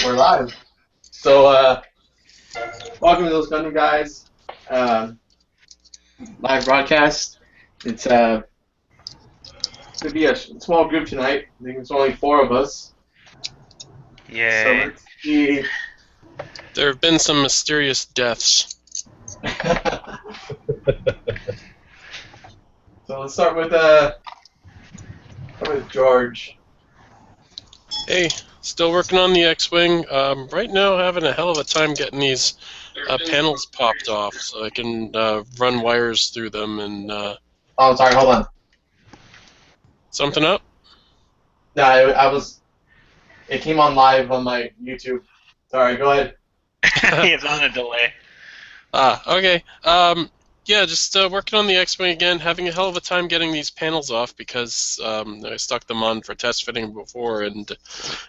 We're live. So, welcome to those Gundam guys. Live broadcast. It's gonna be a small group tonight. I think it's only 4 of us. Yay. So let's see. There have been some mysterious deaths. So let's start with George. Hey, still working on the X-Wing. Right now having a hell of a time getting these panels popped off so I can run wires through them and... Oh, sorry, hold on. Something up? No, it came on live on my YouTube. Sorry, go ahead. It's on a delay. Okay. Yeah, just working on the X-Wing again, having a hell of a time getting these panels off because I stuck them on for test fitting before, and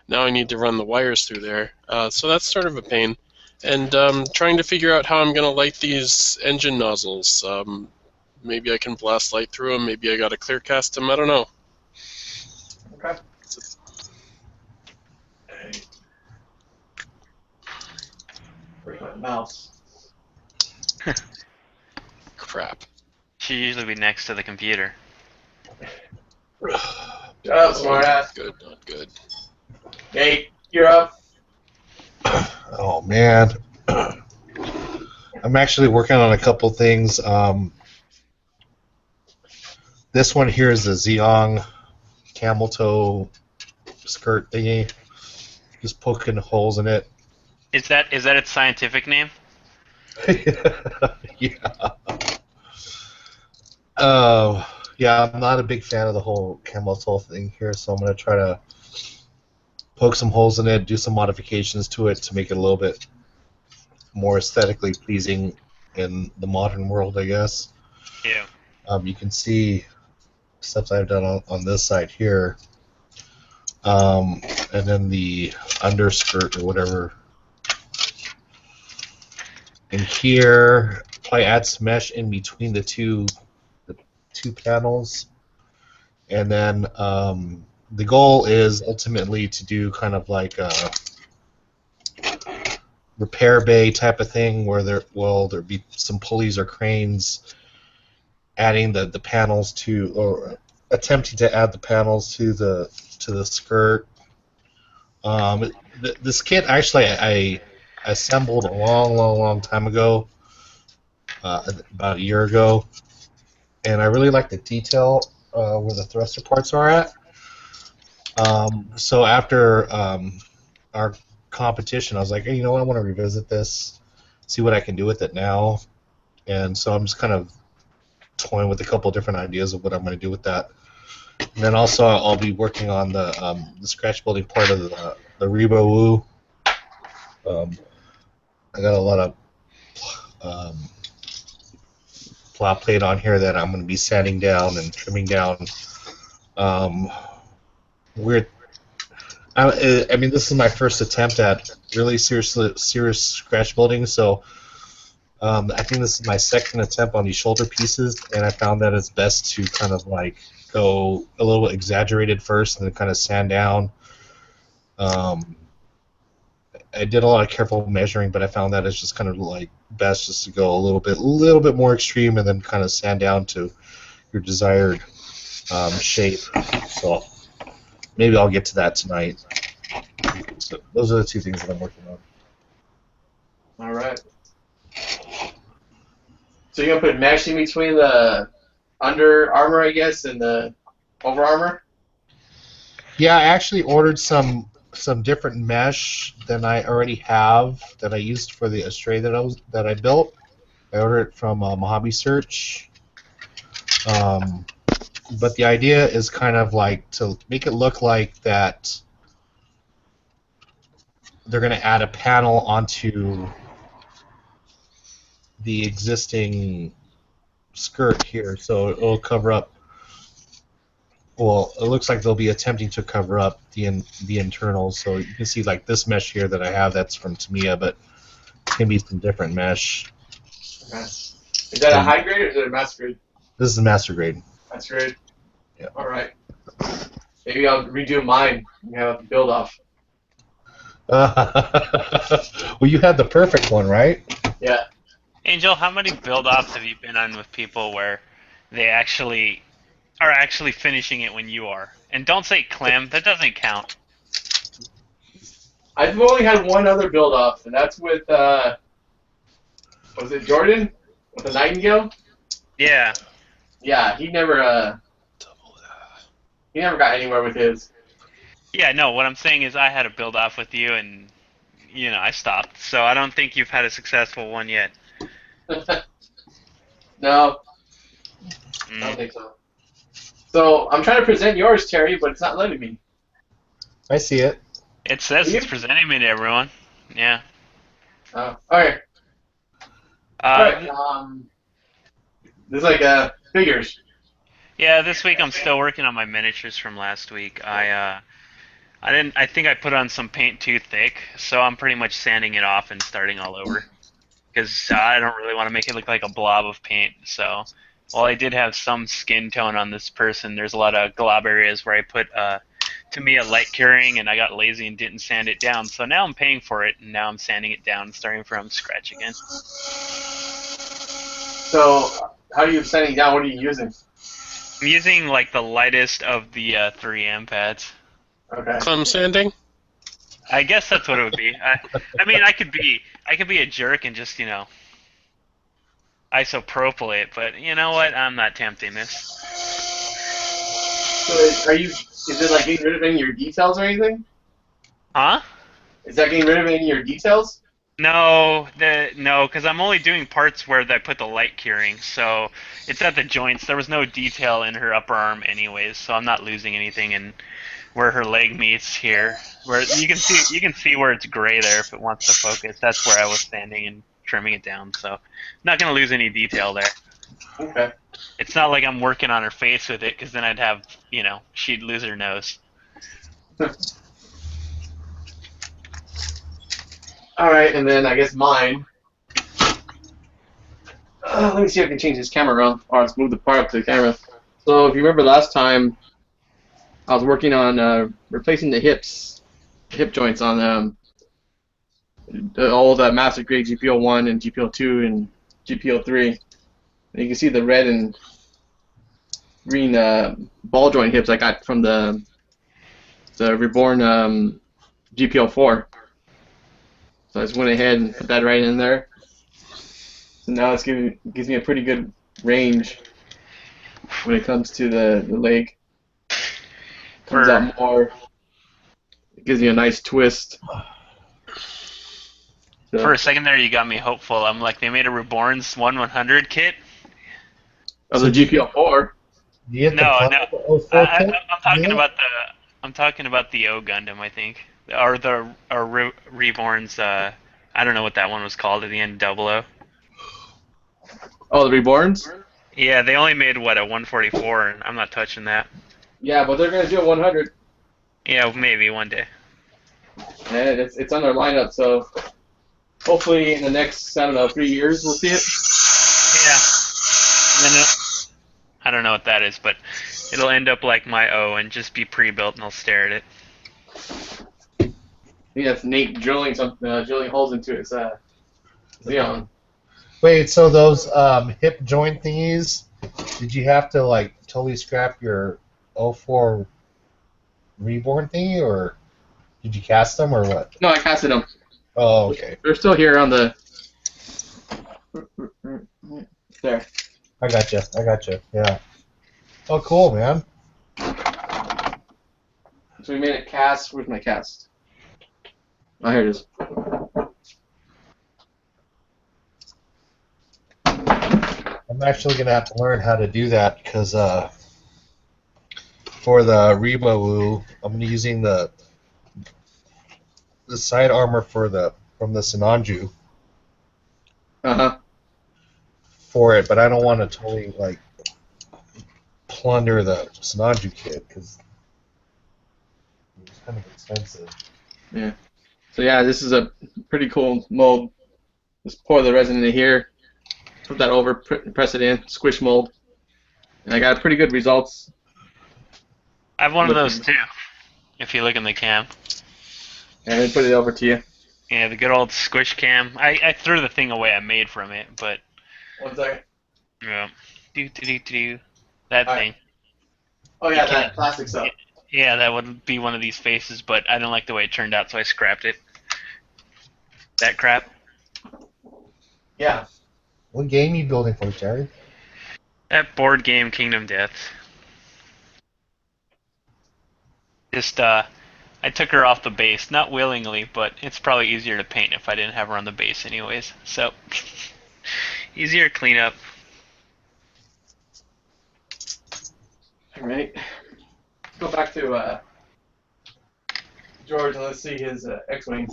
now I need to run the wires through there. So that's sort of a pain. And trying to figure out how I'm going to light these engine nozzles. Maybe I can blast light through them, maybe I got to clear cast them, I don't know. Okay. Where's my mouse? Crap. Should usually be next to the computer. Shut up, smartass. Good, not good. Nate, you're up. Oh man, I'm actually working on a couple things. This one here is a Zeong camel toe skirt thingy. Just poking holes in it. Is that its scientific name? Yeah. Yeah, I'm not a big fan of the whole camel toe thing here, so I'm gonna try to poke some holes in it, do some modifications to it to make it a little bit more aesthetically pleasing in the modern world, I guess. Yeah. You can see stuff I've done on this side here, and then the underskirt or whatever. In here, probably add some mesh in between the two panels, and then the goal is ultimately to do kind of like a repair bay type of thing where there be some pulleys or cranes adding the panels to, or attempting to add the panels to the skirt. This kit actually I assembled a long time ago, about a year ago, and I really like the detail where the thruster parts are at. So after our competition, I was like, hey, you know what, I want to revisit this, see what I can do with it now, and so I'm just kind of toying with a couple different ideas of what I'm going to do with that. And then also I'll be working on the scratch building part of the Rebo Woo. I got a lot of plow plate on here that I'm going to be sanding down and trimming down. I mean, this is my first attempt at really serious scratch building, so I think this is my second attempt on these shoulder pieces, and I found that it's best to kind of like go a little exaggerated first and then kind of sand down. I did a lot of careful measuring, but I found that it's just kind of like best just to go a little bit more extreme and then kind of sand down to your desired shape. So maybe I'll get to that tonight. So those are the two things that I'm working on. All right. So you're gonna put mesh in between the under armor, I guess, and the over armor? Yeah, I actually ordered some different mesh than I already have that I used for the Astray that I built. I ordered it from Mojave Search. But the idea is kind of like to make it look like that they're going to add a panel onto the existing skirt here, so it'll cover up. Well, it looks like they'll be attempting to cover up the internals. So you can see like this mesh here that I have, that's from Tamiya, but it's going to be some different mesh. Okay. Is that a high grade or is it a master grade? This is master grade. Master grade? Yeah. All right. Maybe I'll redo mine and have a build off. Well, you had the perfect one, right? Yeah. Angel, how many build-offs have you been on with people where they actually are actually finishing it when you are? And don't say Clem, that doesn't count. I've only had one other build off, and that's with was it Jordan with the Nightingale? Yeah. Yeah, he never got anywhere with his. Yeah, no, what I'm saying is I had a build-off with you and, I stopped. So I don't think you've had a successful one yet. No, I don't Mm. think so. So I'm trying to present yours, Terry, but it's not letting me. I see it. It says You? it's presenting me to everyone. Yeah. Oh, okay. All Uh, right. This is like figures. yeah, this week I'm still working on my miniatures from last week. I didn't. I think I put on some paint too thick, so I'm pretty much sanding it off and starting all over. Because I don't really want to make it look like a blob of paint. So, while I did have some skin tone on this person, there's a lot of glob areas where I put, to me, a light curing, and I got lazy and didn't sand it down. So now I'm paying for it, and now I'm sanding it down, starting from scratch again. So how are you setting down? What are you using? I'm using like the lightest of the 3M pads. Okay. Clem sanding? I guess that's what it would be. I mean, I could be a jerk and just, isopropyl it, but you know what? I'm not tempting this. So are you? Is it like getting rid of any of your details or anything? Huh? Is that getting rid of any of your details? No, because I'm only doing parts where I put the light curing, so it's at the joints. There was no detail in her upper arm, anyways, so I'm not losing anything in where her leg meets here. Where you can see where it's gray there if it wants to focus. That's where I was sanding and trimming it down. So not gonna lose any detail there. Okay. It's not like I'm working on her face with it, because then I'd have, she'd lose her nose. All right, and then I guess mine. Let me see if I can change this camera around, or let's move the part up to the camera. So if you remember last time, I was working on replacing the hip joints on all the master grade GPO 1 and GPO 2 and GPO 3. And you can see the red and green ball joint hips I got from the reborn GPO 4. So I just went ahead and put that right in there. So now it's gives me a pretty good range when it comes to the leg. Comes out more. It gives you a nice twist. So, For a second there, you got me hopeful. I'm like, they made a Reborn's 1/100 kit. of the GPO 4. Do you get No, the no. Planet 04 kit? I'm talking Yeah. about I'm talking about the O Gundam, I think, or the Reborn's. I don't know what that one was called at the end. 00. Oh, the Reborns? Yeah, they only made what, a 144, and I'm not touching that. Yeah, but they're gonna do a 100. Yeah, maybe one day. And it's on their lineup, so hopefully in the next, I don't know, 3 years we'll see it. Yeah. And then I don't know what that is, but it'll end up like my O and just be pre-built, and I'll stare at it. I think that's Nate drilling holes into his Xeon. Wait, so those hip joint thingies, did you have to like totally scrap your 04 reborn thingy, or did you cast them, or what? No, I casted them. Oh, okay. They're still here on the. There. I gotcha. Yeah. Oh, cool, man. So we made a cast. Where's my cast? Oh, here it is. I'm actually gonna have to learn how to do that because for the Reba-Woo, I'm gonna be using the side armor from the Sinanju Uh-huh. for it, but I don't want to totally like plunder the Sinanju kit because it's kind of expensive. Yeah. So yeah, this is a pretty cool mold. Just pour the resin in here, put that over, press it in, squish mold, and I got pretty good results. I have one of those too, if you look in the cam. And then put it over to you. Yeah, the good old squish cam. I threw the thing away I made from it, but 1 second. yeah. Do. That All right. thing. Oh You yeah, can't. that plastic stuff. Yeah, that would be one of these faces, but I didn't like the way it turned out, so I scrapped it. That crap. Yeah. What game are you building for, Jared? That board game Kingdom Death. Just I took her off the base, not willingly, but it's probably easier to paint if I didn't have her on the base anyways. So easier cleanup. All right. Let's go back to George and let's see his X-wing.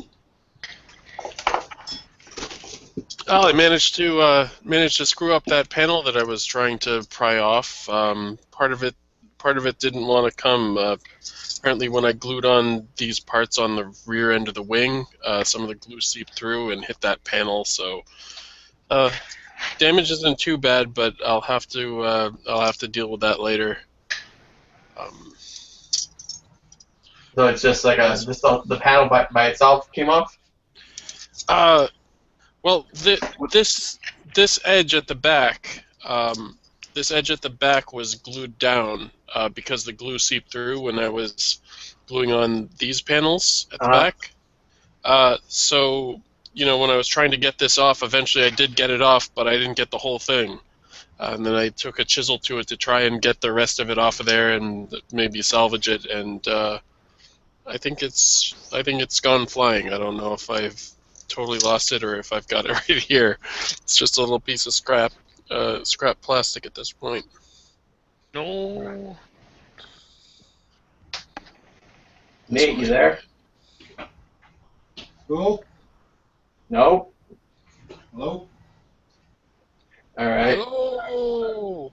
Oh, I managed to screw up that panel that I was trying to pry off. Part of it didn't want to come. Apparently, when I glued on these parts on the rear end of the wing, some of the glue seeped through and hit that panel. So damage isn't too bad, but I'll have to deal with that later. So it's just like just the panel by itself came off. Well, this edge at the back, was glued down because the glue seeped through when I was gluing on these panels at the back. So, when I was trying to get this off, eventually I did get it off, but I didn't get the whole thing. And then I took a chisel to it to try and get the rest of it off of there and maybe salvage it. And I think it's gone flying. I don't know if I've totally lost it or if I've got it right here. It's just a little piece of scrap plastic at this point. No. Nate, you there? Who? No. Hello? All right. Oh!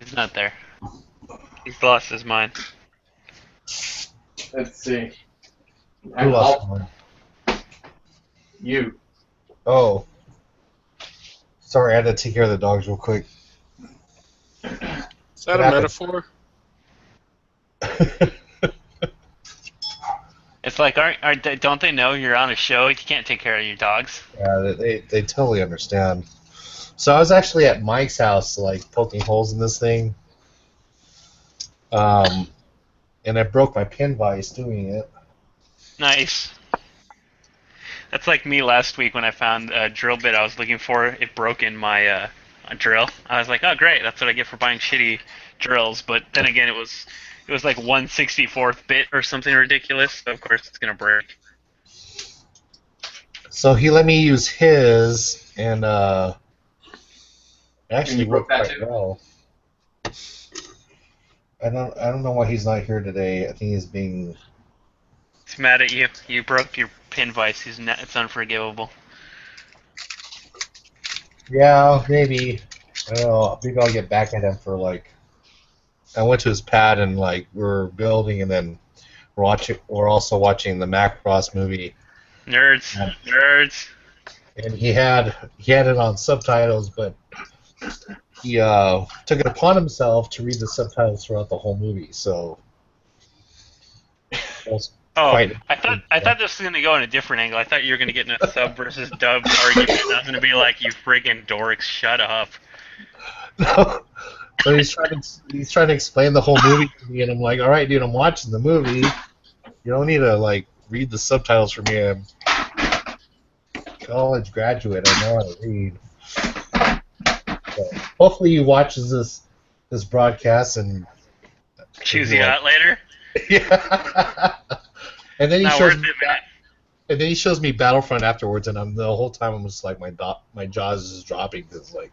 He's not there. He's lost his mind. Let's see. Who lost one? You. Oh. Sorry, I had to take care of the dogs real quick. Is that a metaphor? It's like, don't they know you're on a show? You can't take care of your dogs. Yeah, they totally understand. So I was actually at Mike's house, like, poking holes in this thing. And I broke my pin vise doing it. Nice. That's like me last week when I found a drill bit I was looking for. It broke in my drill. I was like, oh great, that's what I get for buying shitty drills. But then again, it was like 1/64th bit or something ridiculous. So of course it's gonna break. So he let me use his, and actually you broke worked that quite too? well. I don't know why he's not here today. I think he's being. He's mad at you. You broke your pin vise. It's unforgivable. Yeah, maybe. I don't know. Maybe I'll get back at him for like. I went to his pad and like we're building, and then we're also watching the Macross movie. Nerds. Nerds. And he had it on subtitles, but he took it upon himself to read the subtitles throughout the whole movie. So. I thought this was going to go in a different angle. I thought you were going to get in a sub versus dub argument. I was going to be like, you friggin' dorks, shut up. No. So he's trying to explain the whole movie to me, and I'm like, all right, dude, I'm watching the movie. You don't need to like read the subtitles for me. I'm a college graduate. I know how to read. So hopefully he watches this broadcast and choose you out later. Yeah. And then he Not shows worth me it, man. And then he shows me Battlefront afterwards, and the whole time I'm just like my jaws is just dropping because like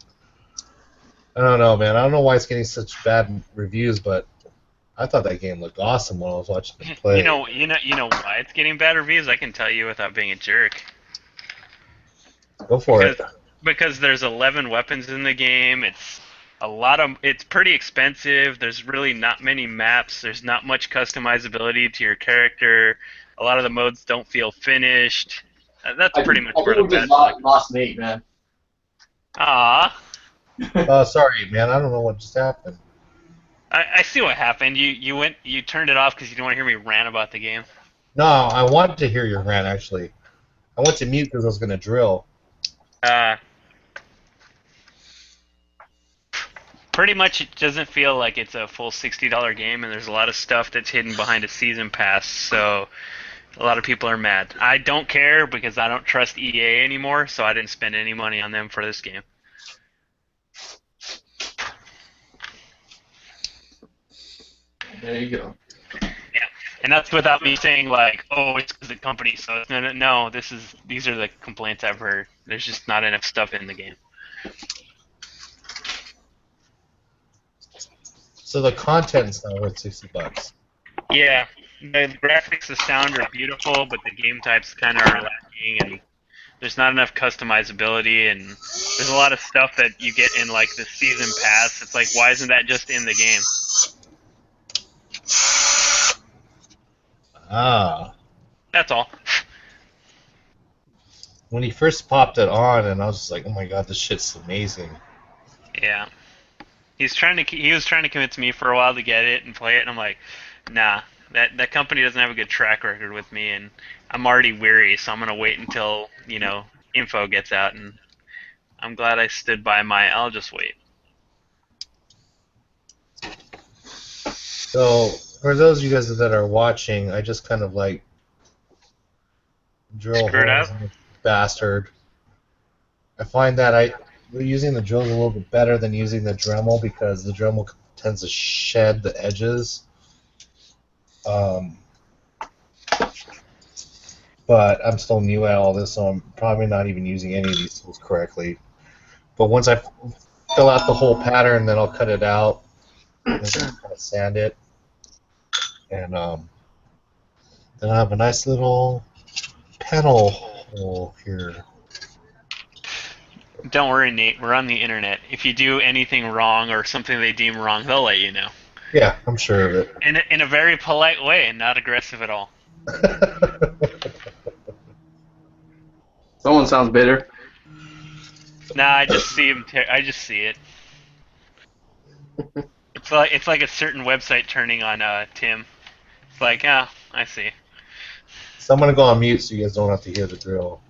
I don't know, man. I don't know why it's getting such bad reviews, but I thought that game looked awesome when I was watching it play. You know why it's getting bad reviews? I can tell you without being a jerk. Go for it. Because there's 11 weapons in the game. It's pretty expensive. There's really not many maps. There's not much customizability to your character. A lot of the modes don't feel finished. That's pretty much where the bad. Lost Nate, man. Ah. Sorry, man. I don't know what just happened. I see what happened. You turned it off because you didn't want to hear me rant about the game. No, I wanted to hear your rant, actually. I went to mute because I was going to drill. Uh, Pretty much, it doesn't feel like it's a full $60 game, and there's a lot of stuff that's hidden behind a season pass. So a lot of people are mad. I don't care because I don't trust EA anymore, so I didn't spend any money on them for this game. There you go. Yeah, and that's without me saying like, oh, it's because the company. So it's no. These are the complaints I've heard. There's just not enough stuff in the game. So the content's not worth $60. Yeah, the graphics, the sound are beautiful, but the game types kind of are lacking, and there's not enough customizability, and there's a lot of stuff that you get in like the season pass. It's like, why isn't that just in the game? Ah. That's all. When he first popped it on, and I was just like, oh my god, this shit's amazing. Yeah, he was trying to convince me for a while to get it and play it, and I'm like, nah, that company doesn't have a good track record with me, and I'm already weary, so I'm gonna wait until info gets out, and I'm glad I stood by my. I'll just wait. So, for those of you guys that are watching, I just kind of like drill Screwed holes up. in this bastard. I find that using the drill is a little bit better than using the Dremel because the Dremel tends to shed the edges. But I'm still new at all this, so I'm probably not even using any of these tools correctly. But once I fill out the whole pattern, then I'll cut it out and kind of sand it, and then I have a nice little panel hole here. Don't worry, Nate. We're on the internet. If you do anything wrong or something they deem wrong, they'll let you know. Yeah, I'm sure of it. In a very polite way and not aggressive at all. Someone sounds bitter. Nah, I just see him. I just see it. It's like a certain website turning on Tim. It's like, I see. So I'm gonna go on mute so you guys don't have to hear the drill.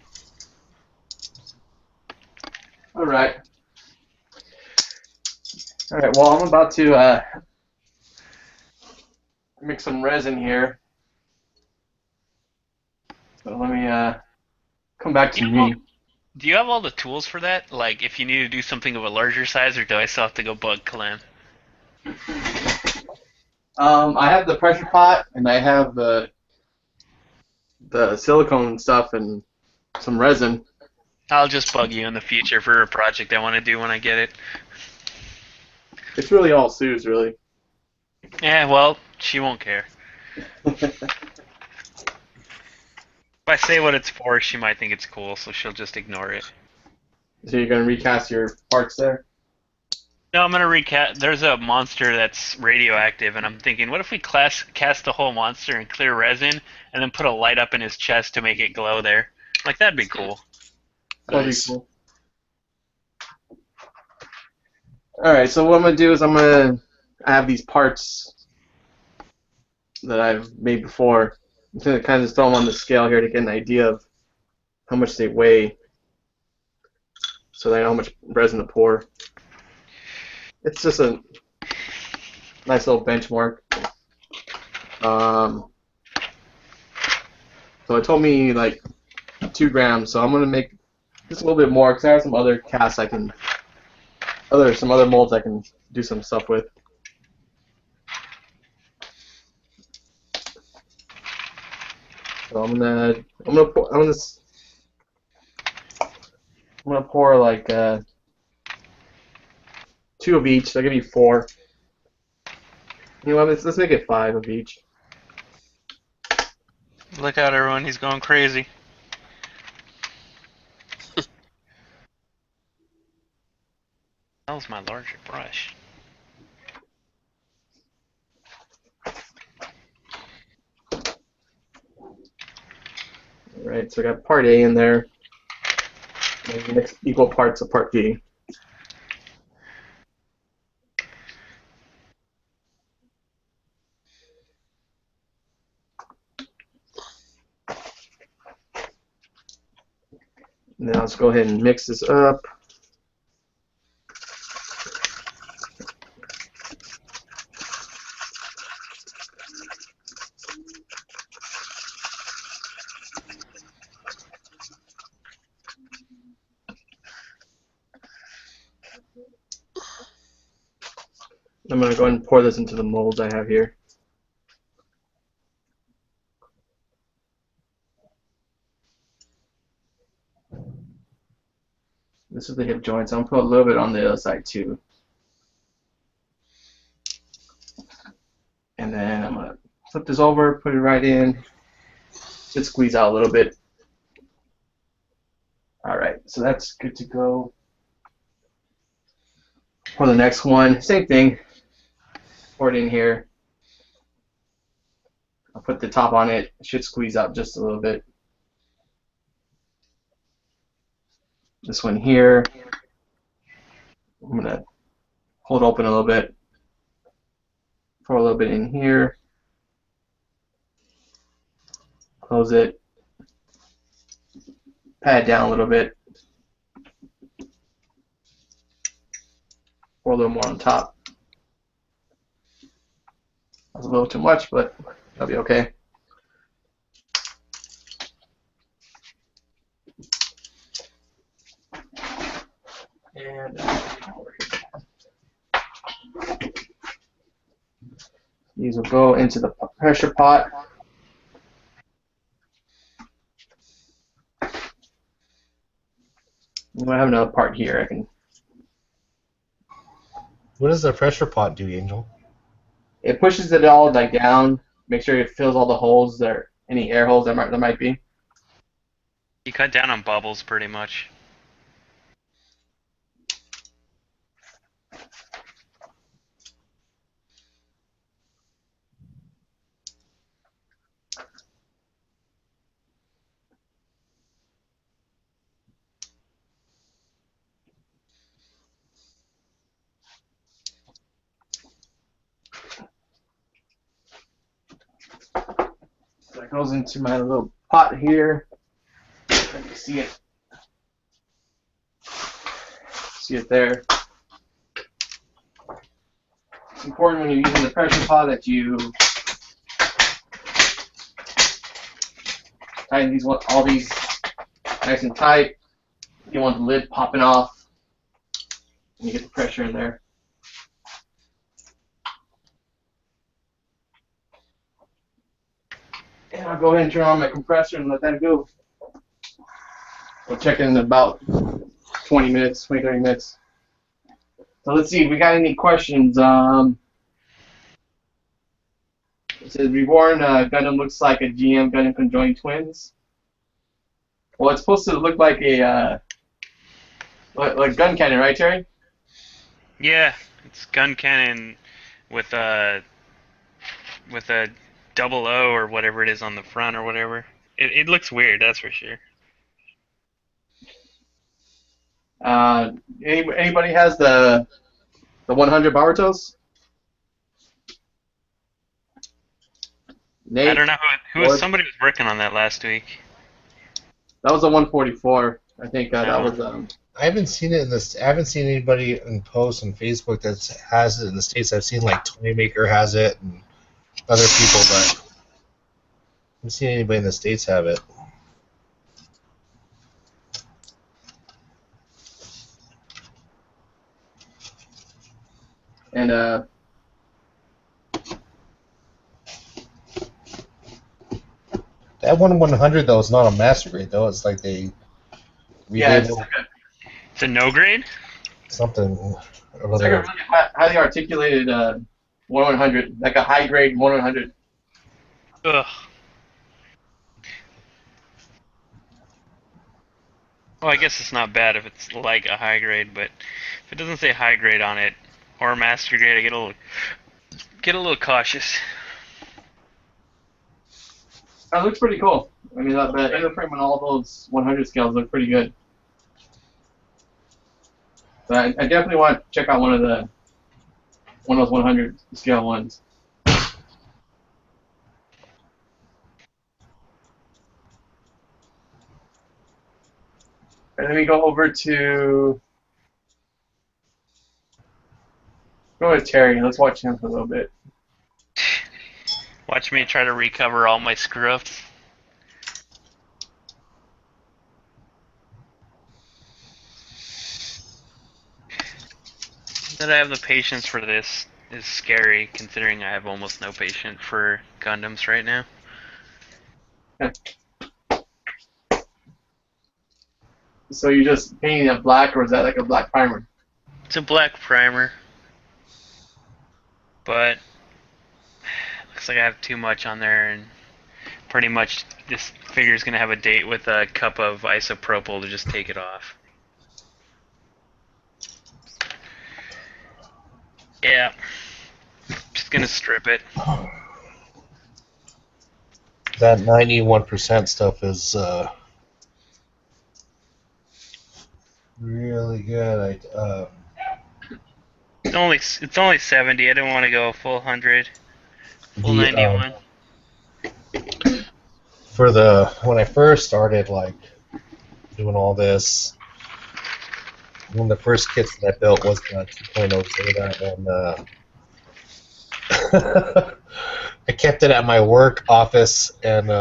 All right. All right. Well, I'm about to mix some resin here. So let me come back to me. Do you have all the tools for that? Like, if you need to do something of a larger size, or do I still have to go bug Clem? I have the pressure pot and I have the silicone stuff and some resin. I'll just bug you in the future for a project I want to do when I get it. It's really all Sue's, really. Yeah, well, she won't care. If I say what it's for, she might think it's cool, so she'll just ignore it. So you're gonna recast your parts there? No, I'm gonna recast. There's a monster that's radioactive, and I'm thinking, what if we cast the whole monster in clear resin, and then put a light up in his chest to make it glow there? Like, that'd be cool. That'd Nice. be cool. All right. So what I'm gonna do is I have these parts that I've made before. I'm gonna kind of just throw them on the scale here to get an idea of how much they weigh, so that I know how much resin to pour. It's just a nice little benchmark. So it told me like 2 grams, so I'm gonna make just a little bit more because I have some other casts some other molds I can do some stuff with. So I'm gonna pour like 2 of each. So I'll give you 4. You know what? Let's make it 5 of each. Look out, everyone! He's going crazy. That was my larger brush. All right. So I got part A in there. And mix equal parts of part B. And then I'll just go ahead and mix this up. I'm going to go ahead and pour this into the molds I have here. This is the hip joint, so I'm going to put a little bit on the other side too. And then I'm going to flip this over, put it right in. Should squeeze out a little bit. Alright, so that's good to go. For the next one, same thing. Pour it in here. I'll put the top on it. It should squeeze out just a little bit. This one here, I'm going to hold open a little bit. Pour a little bit in here. Close it. Pat it down a little bit. Pour a little more on top. That's a little too much, but that'll be okay. And these will go into the pressure pot. I have another part here. I can. What does the pressure pot do, Angel? It pushes it all like down. Make sure it fills all the holes there, any air holes there might be. You cut down on bubbles pretty much. So that goes into my little pot here. Let me see it. See it there. It's important when you're using the pressure pot that you tighten all these nice and tight. You don't want the lid popping off. And you get the pressure in there. And I'll go ahead and turn on my compressor and let that go. We'll check in about 20 minutes, 20, 30 minutes. So let's see if we got any questions. It says, Reborn Gundam looks like a GM Gundam conjoined twins. Well, it's supposed to look like a like gun cannon, right, Terry? Yeah, it's gun cannon with a double O or whatever it is on the front or whatever. It looks weird, that's for sure. Anybody has the 100 Barutos? Nate? I don't know somebody was working on that last week. That was a 144. I think that was. I haven't seen it in this. I haven't seen anybody in posts on Facebook that has it in the States. I've seen like Toymaker has it and other people, but I haven't seen anybody in the States have it. And that 100 though is not a master grade though. It's like they relabeled it's a no grade. something. It's like a really highly articulated 100, like a high grade 100. Ugh. Well, I guess it's not bad if it's like a high grade, but if it doesn't say high grade on it or master grade, I get a little cautious. That looks pretty cool. I mean, the interframe on all those 100 scales look pretty good. So I definitely want to check out one of those 100 scale ones. And then we go over to Terry. Let's watch him for a little bit. Watch me try to recover all my screw-ups. That I have the patience for this is scary, considering I have almost no patience for Gundams right now. So you just painting it black, or is that like a black primer? It's a black primer, but looks like I have too much on there, and pretty much this figure's gonna have a date with a cup of isopropyl to just take it off. Yeah, just gonna strip it. That 91% stuff is really good. It's only 70. I didn't want to go full 100, full 91. For when I first started like doing all this, one of the first kits that I built was the 2.0 Zeta, and I kept it at my work office, and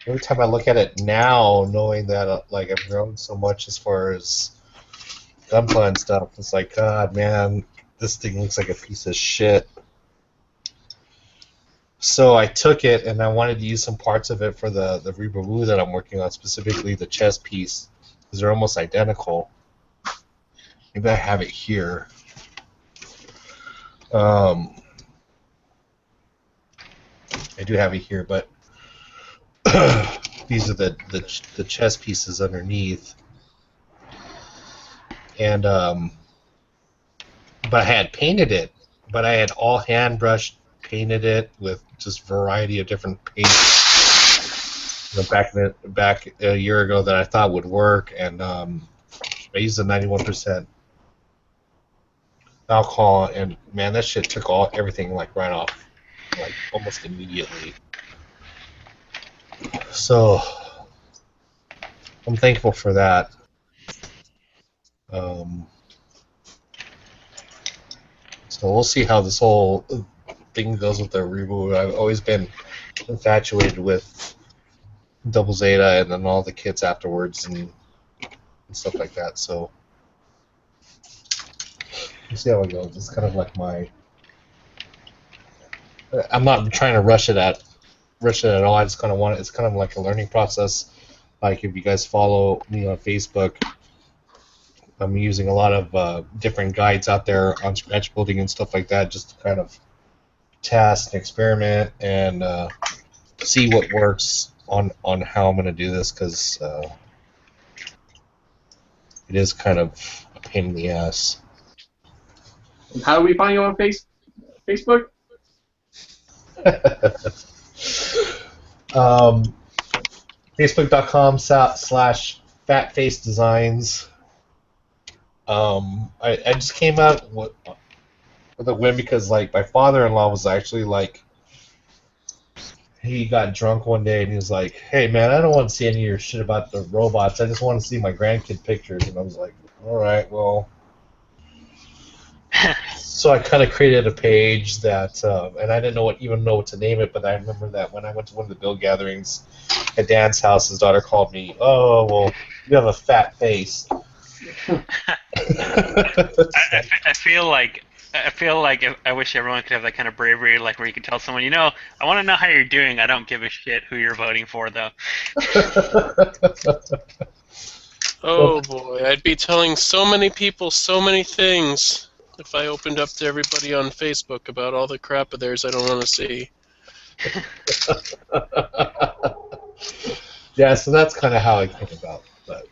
every time I look at it now, knowing that like I've grown so much as far as Gunpla and stuff, it's like, God, man, this thing looks like a piece of shit. So I took it, and I wanted to use some parts of it for the Rebawu that I'm working on, specifically the chest piece, because they're almost identical. Maybe I have it here. I do have it here, but these are the chest pieces underneath. And but I had painted it, but I had all hand brushed painted it with just variety of different paints. Back a year ago that I thought would work, and I used the 91% alcohol, and man, that shit took everything like right off, like almost immediately. So I'm thankful for that. So we'll see how this whole thing goes with the reboot. I've always been infatuated with Double Zeta and then all the kits afterwards and stuff like that. So we'll see how it goes. It's kind of like I'm not trying to rush it at all. I just kind of want it. It's kind of like a learning process. Like if you guys follow me on Facebook, I'm using a lot of different guides out there on scratch building and stuff like that, just to kind of test and experiment and see what works on how I'm going to do this, because it is kind of a pain in the ass. And how do we find you on Facebook? Facebook.com/fatfacedesigns. I just came out with a win because like my father-in-law was actually like, he got drunk one day and he was like, "Hey man, I don't want to see any of your shit about the robots. I just want to see my grandkid pictures." And I was like, "All right, well." So I kind of created a page that, and I didn't even know what to name it, but I remember that when I went to one of the build gatherings at Dan's house, his daughter called me, "Oh, well, you have a fat face." I feel like I wish everyone could have that kind of bravery, like where you can tell someone, I want to know how you're doing. I don't give a shit who you're voting for, though. Oh boy, I'd be telling so many people so many things if I opened up to everybody on Facebook about all the crap of theirs I don't want to see. Yeah, so that's kind of how I think about it.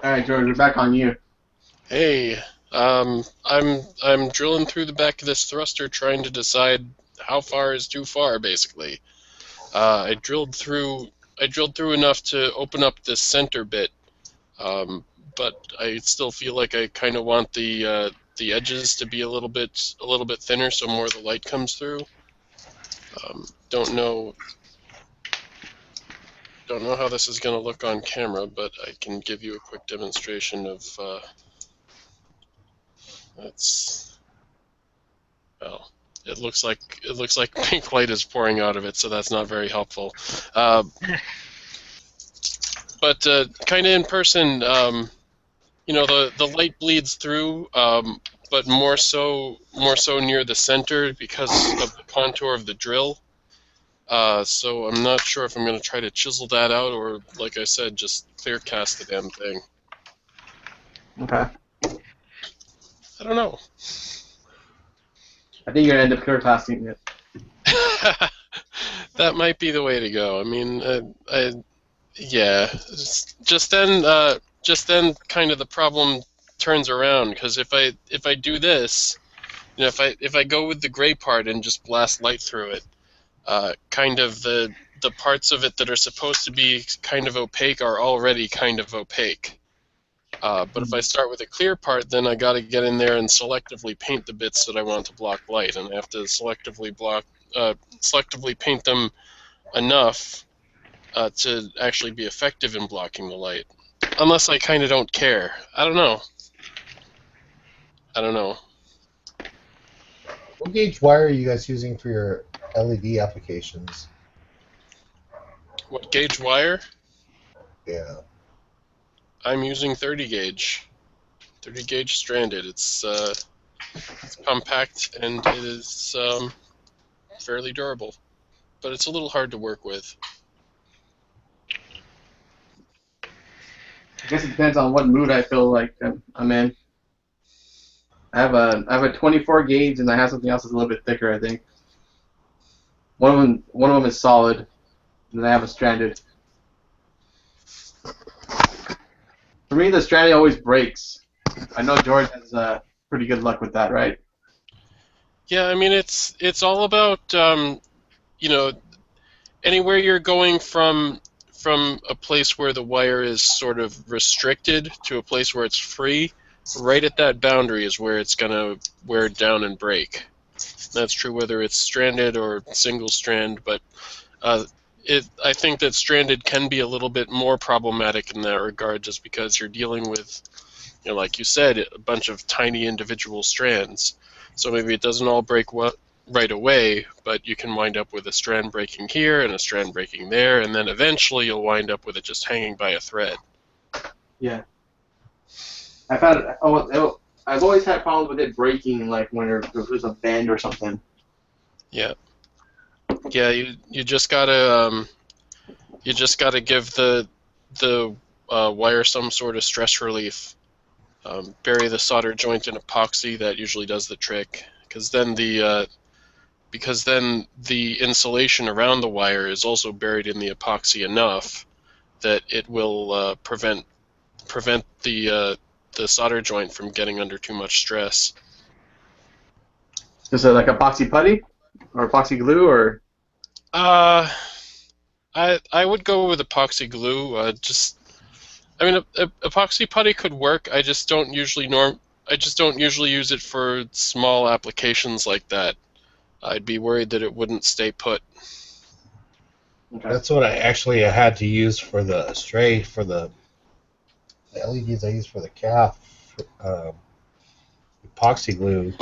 All right, George, we're back on you. Hey, I'm drilling through the back of this thruster trying to decide how far is too far, basically. I drilled through enough to open up this center bit, but I still feel like I kind of want the edges to be a little bit thinner so more of the light comes through. Don't know don't know how this is going to look on camera, but I can give you a quick demonstration of. That's well. It looks like pink light is pouring out of it, so that's not very helpful. But kind of in person, the light bleeds through, but more so near the center because of the contour of the drill. So I'm not sure if I'm going to try to chisel that out or, like I said, just clear cast the damn thing. Okay. I don't know. I think you're gonna end up clear casting it. That might be the way to go. I mean, yeah. Just then, kind of the problem turns around because if I do this, if I go with the gray part and just blast light through it, kind of the parts of it that are supposed to be kind of opaque are already kind of opaque. But if I start with a clear part, then I got to get in there and selectively paint the bits that I want to block light, and I have to selectively paint them enough to actually be effective in blocking the light. Unless I kind of don't care. I don't know. What gauge wire are you guys using for your LED applications? What gauge wire? Yeah. I'm using 30 gauge. 30 gauge stranded. It's compact and it is fairly durable, but it's a little hard to work with. I guess it depends on what mood I feel like I'm in. I have a 24 gauge and I have something else that's a little bit thicker. I think one of them is solid, and then I have a stranded. For me, the stranded always breaks. I know George has pretty good luck with that, right? Yeah, I mean it's all about anywhere you're going from a place where the wire is sort of restricted to a place where it's free. Right at that boundary is where it's gonna wear down and break. That's true whether it's stranded or single strand, but I think that stranded can be a little bit more problematic in that regard, just because you're dealing with, like you said, a bunch of tiny individual strands. So maybe it doesn't all break right away, but you can wind up with a strand breaking here and a strand breaking there, and then eventually you'll wind up with it just hanging by a thread. Yeah. I've always had problems with it breaking, like when there's a bend or something. Yeah. Yeah, you just gotta give the wire some sort of stress relief. Bury the solder joint in epoxy. That usually does the trick, because then the insulation around the wire is also buried in the epoxy enough that it will prevent the solder joint from getting under too much stress. Is it like epoxy putty or epoxy glue or? I would go with epoxy glue. Epoxy putty could work. I just don't usually use it for small applications like that. I'd be worried that it wouldn't stay put. Okay. That's what I had to use for the stray, for the LEDs I use for the calf. Epoxy glue.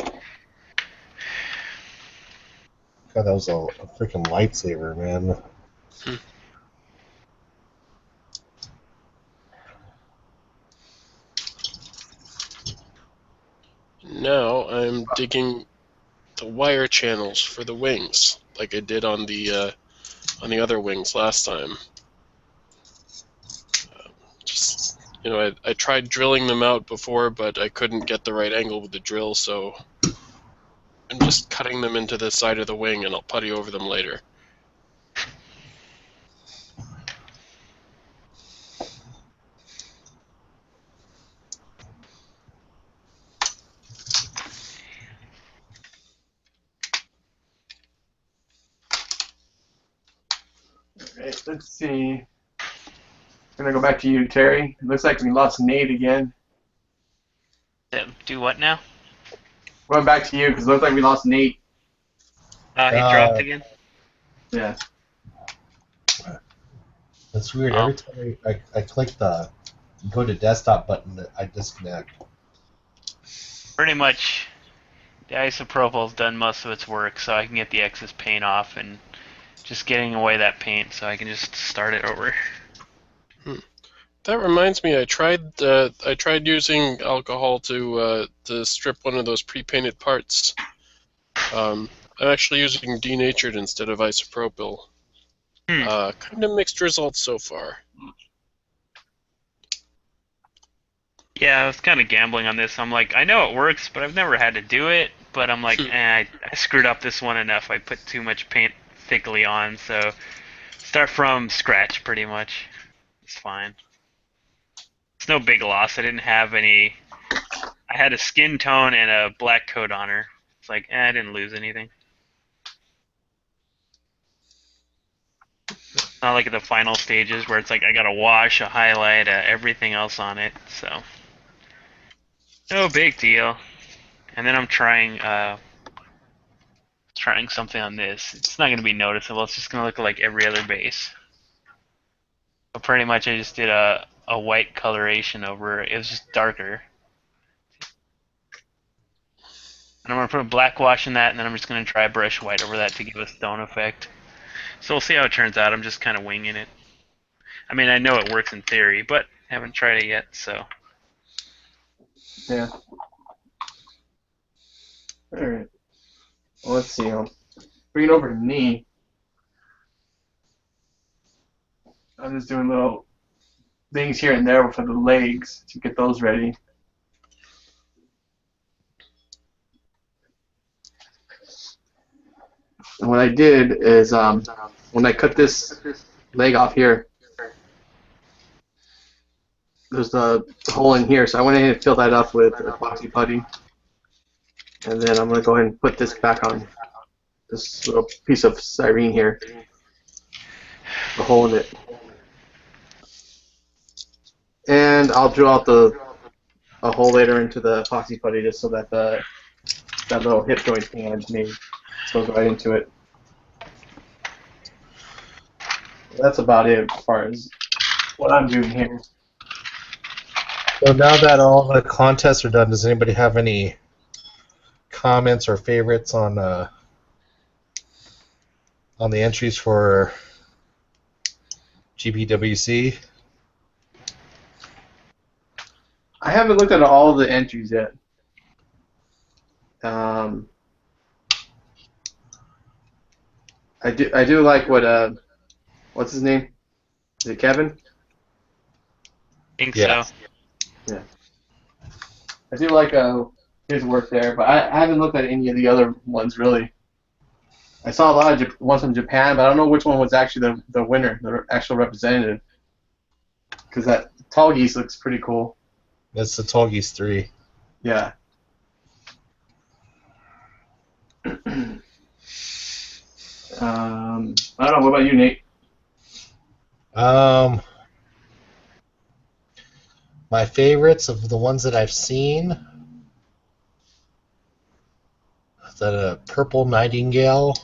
God, that was a freaking lightsaber, man. Now I'm digging the wire channels for the wings, like I did on the other wings last time. I tried drilling them out before, but I couldn't get the right angle with the drill, so I'm just cutting them into the side of the wing, and I'll putty over them later. Alright, let's see. I'm gonna go back to you, Terry. It looks like we lost Nate again. Do what now? Going back to you because it looks like we lost Nate. He dropped again? Yeah. That's weird. Oh, Every time I click the go to desktop button, I disconnect. pretty much the isopropyl's done most of its work, so I can get the excess paint off and just getting away that paint so I can just start it over. That reminds me, I tried using alcohol to strip one of those pre-painted parts. I'm actually using denatured instead of isopropyl. Hmm. Kind of mixed results so far. Yeah, I was kind of gambling on this. I'm like, I know it works, but I've never had to do it. But I'm like, I screwed up this one enough. I put too much paint thickly on, so start from scratch pretty much. It's fine. It's no big loss. I didn't have any. I had a skin tone and a black coat on her. It's like, I didn't lose anything. Not like at the final stages where it's like I got a wash, a highlight, everything else on it. So no big deal. And then I'm trying something on this. It's not gonna be noticeable. It's just gonna look like every other base. But pretty much I just did a white coloration over it. It was just darker. And I'm gonna put a black wash in that, and then I'm just gonna dry brush white over that to give a stone effect. So we'll see how it turns out. I'm just kind of winging it. I mean, I know it works in theory, but haven't tried it yet. So Yeah. All right. Well, let's see. Bring it over to me. I'm just doing little things here and there for the legs to get those ready. And what I did is when I cut this leg off here, there's a hole in here, so I went ahead and filled that up with epoxy putty. And then I'm going to go ahead and put this back on this little piece of styrene here, the hole in it. And I'll drill out a hole later into the epoxy putty just so that that little hip joint thing I just made goes right into it. That's about it as far as what I'm doing here. So now that all the contests are done, does anybody have any comments or favorites on the entries for GPWC? I haven't looked at all the entries yet. I do like what's his name? Is it Kevin? think Yeah. so. Yeah. I do like his work there, but I haven't looked at any of the other ones really. I saw a lot of ones from Japan, but I don't know which one was actually the winner, the actual representative. Because that tall geese looks pretty cool. That's the Tall Geese 3. Yeah. I don't know. What about you, Nate? My favorites of the ones that I've seen, the Purple Nightingale.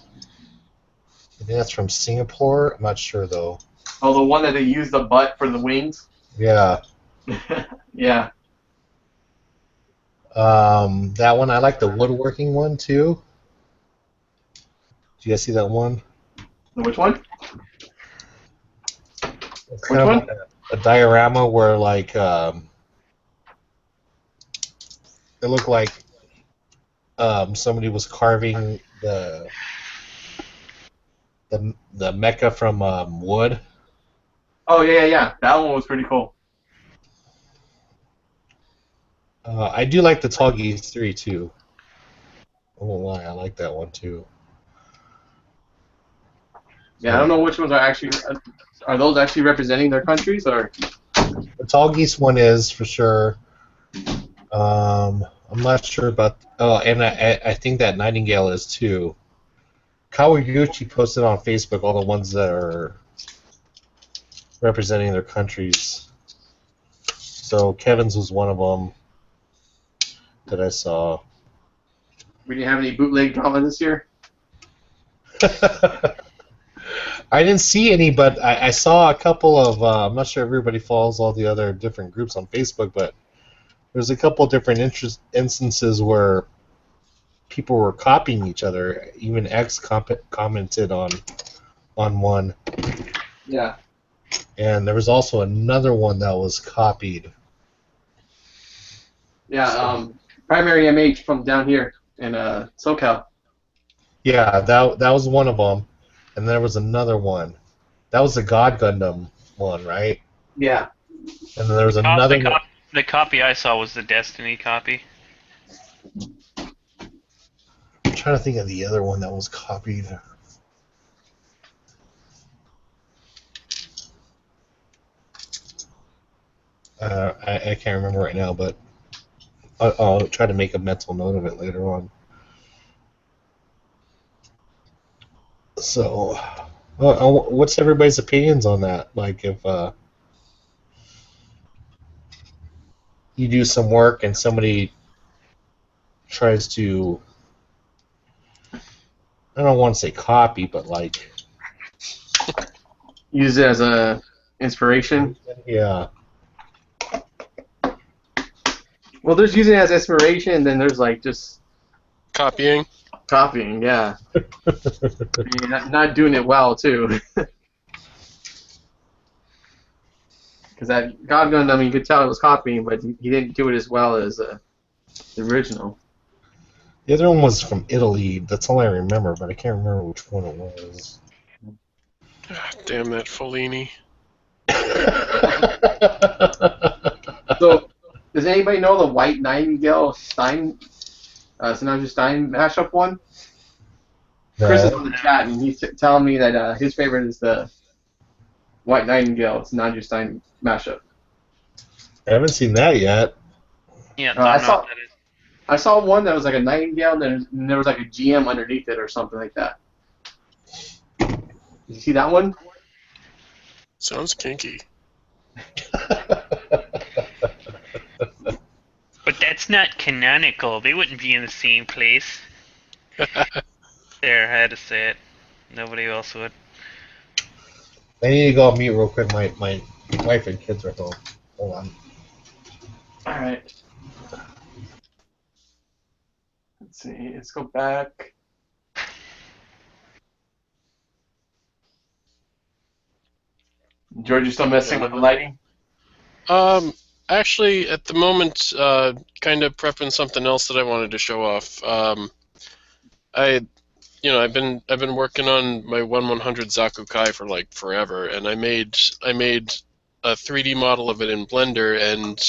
I think that's from Singapore. I'm not sure though. Oh, the one that they use the butt for the wings? Yeah. Yeah. That one, I like the woodworking one too. Do you guys see that one? Which one? It's Which kind of one? like a diorama where like it looked like somebody was carving the mecha from wood. Oh, yeah. That one was pretty cool. I do like the Tall Geese 3 too. I won't lie, I like that one too. Yeah, I don't know which ones are those actually representing their countries, or? The Tall Geese one is for sure. I'm not sure about. Oh, and I think that Nightingale is too. Kawaguchi posted on Facebook all the ones that are representing their countries. So Kevin's was one of them that I saw. We didn't have any bootleg drama this year? I didn't see any, but I saw a couple of. I'm not sure everybody follows all the other different groups on Facebook, but there's a couple different instances where people were copying each other. Even X commented on one, Yeah. and there was also another one that was copied. Yeah. So, Primary MH from down here in SoCal. yeah, that was one of them, and there was another one. That was the God Gundam one, right? Yeah. And then there The, was cop, another the, one. cop, the copy I saw was the Destiny copy. I'm trying to think of the other one that was copied. I can't remember right now, but I'll try to make a mental note of it later on. So, what's everybody's opinions on that? Like, if you do some work and somebody tries to, I don't want to say copy, but like, Use it as a inspiration. yeah, Well, there's using it as inspiration, and then there's like just Copying. copying. Yeah. I mean, not doing it well too. Because that God Gundam, you could tell it was copying, but he didn't do it as well as the original. the other one was from Italy. That's all I remember, but I can't remember which one it was. Ah, damn that Fellini. So, does anybody know the White Nightingale Stein, Sinatra Stein mashup one? Chris is No, on the chat, and he's telling me that his favorite is the White Nightingale Sinatra Stein mashup. I haven't seen that yet. Yeah, I don't know saw what that is. I saw one that was like a nightingale, and there was like a GM underneath it or something like that. Did you see that one? Sounds kinky. But that's not canonical. They wouldn't be in the same place. There, I had to say it. Nobody else would. I need to go on mute real quick. My wife and kids are home. Hold on. All right. Let's see. Let's go back. George, you still messing with the lighting? Actually, at the moment, kind of prepping something else that I wanted to show off. I've been working on my 1/100 Zaku Kai for like forever, and I made a 3D model of it in Blender, and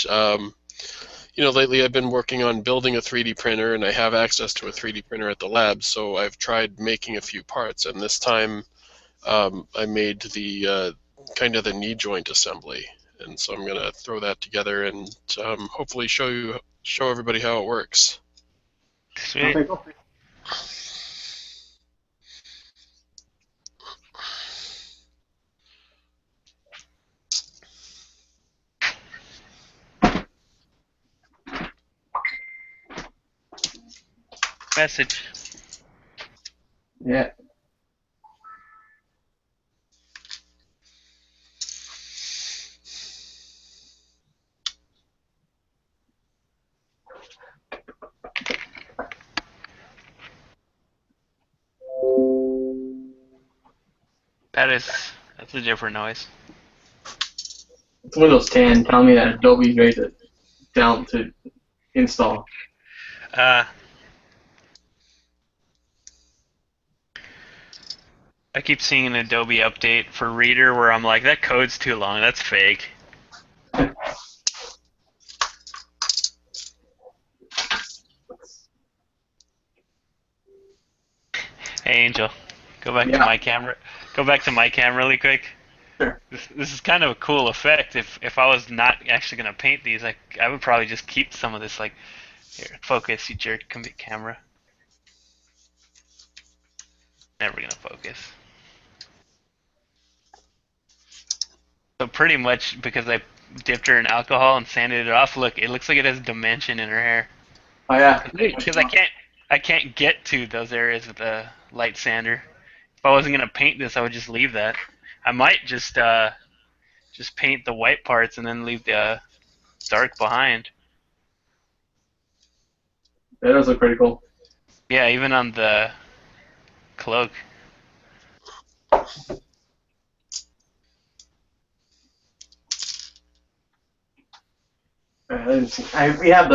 lately I've been working on building a 3D printer, and I have access to a 3D printer at the lab, so I've tried making a few parts, and this time I made the kind of the knee joint assembly, and so I'm gonna throw that together and hopefully show everybody how it works. Sweet. Okay, cool. Message. Yeah. That's a different noise. It's Windows 10 telling me that Adobe's ready to install. I keep seeing an Adobe update for Reader where I'm like, that code's too long. That's fake. Hey, Angel, go back to my camera. Go back to my camera really quick. Sure. This is kind of a cool effect. If I was not actually gonna paint these, I would probably just keep some of this. Like, here, focus, you jerk, camera. Never gonna focus. So pretty much because I dipped her in alcohol and sanded it off. Look, it looks like it has dimension in her hair. Oh yeah. Because I can't get to those areas with a light sander. If I wasn't gonna paint this, I would just leave that. I might just paint the white parts and then leave the dark behind. That does look pretty cool. Yeah, even on the cloak. We have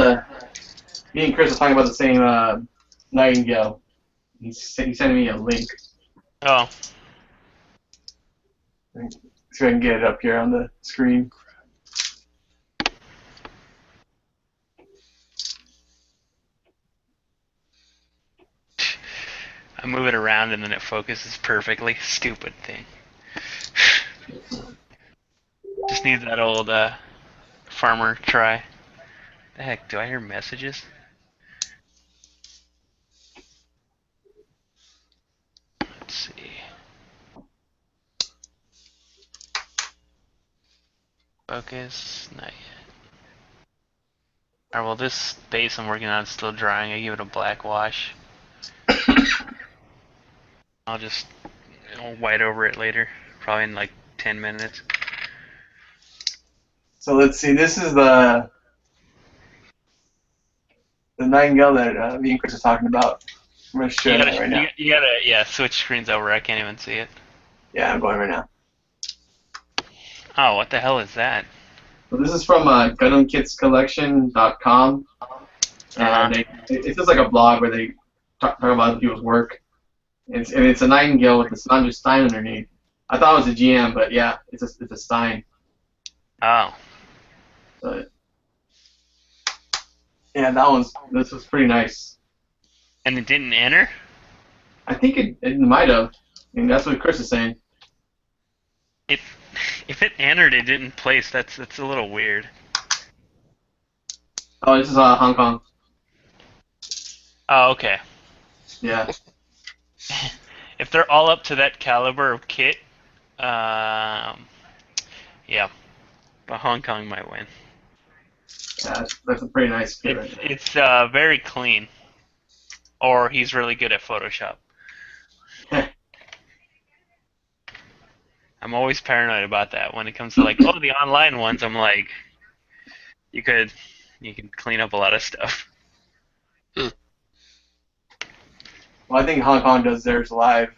me and Chris are talking about the same Nightingale. He's sending me a link. Oh, See if I can get it up here on the screen. I move it around and then it focuses perfectly. Stupid thing. Just need that old farmer try. The heck, do I hear messages? Let's see. Focus, not yet. Alright, well this base I'm working on is still drying. I give it a black wash. I'll just white over it later. Probably in like 10 minutes. So let's see. This is the Nightingale that me and Chris are talking about. I'm gonna show that right now. You gotta switch screens over. I can't even see it. Yeah, I'm going right now. Oh, what the hell is that? So this is from GundamKitsCollection.com. It's just like a blog where they talk about other people's work. It's a Nightingale with the Sandra Stein underneath. I thought it was a GM, but yeah, it's a Stein. Oh. But yeah, this was pretty nice. And it didn't enter? I think it might have. I mean, that's what Chris is saying. If it entered, it didn't place. That's a little weird. Oh, this is Hong Kong. Oh, okay. Yeah. If they're all up to that caliber of kit, yeah, but Hong Kong might win. Yeah, that's a pretty nice kit right there. It's very clean, or he's really good at Photoshop. I'm always paranoid about that when it comes to like, oh, the online ones. I'm like, you can clean up a lot of stuff. Well, I think Hong Kong does theirs live.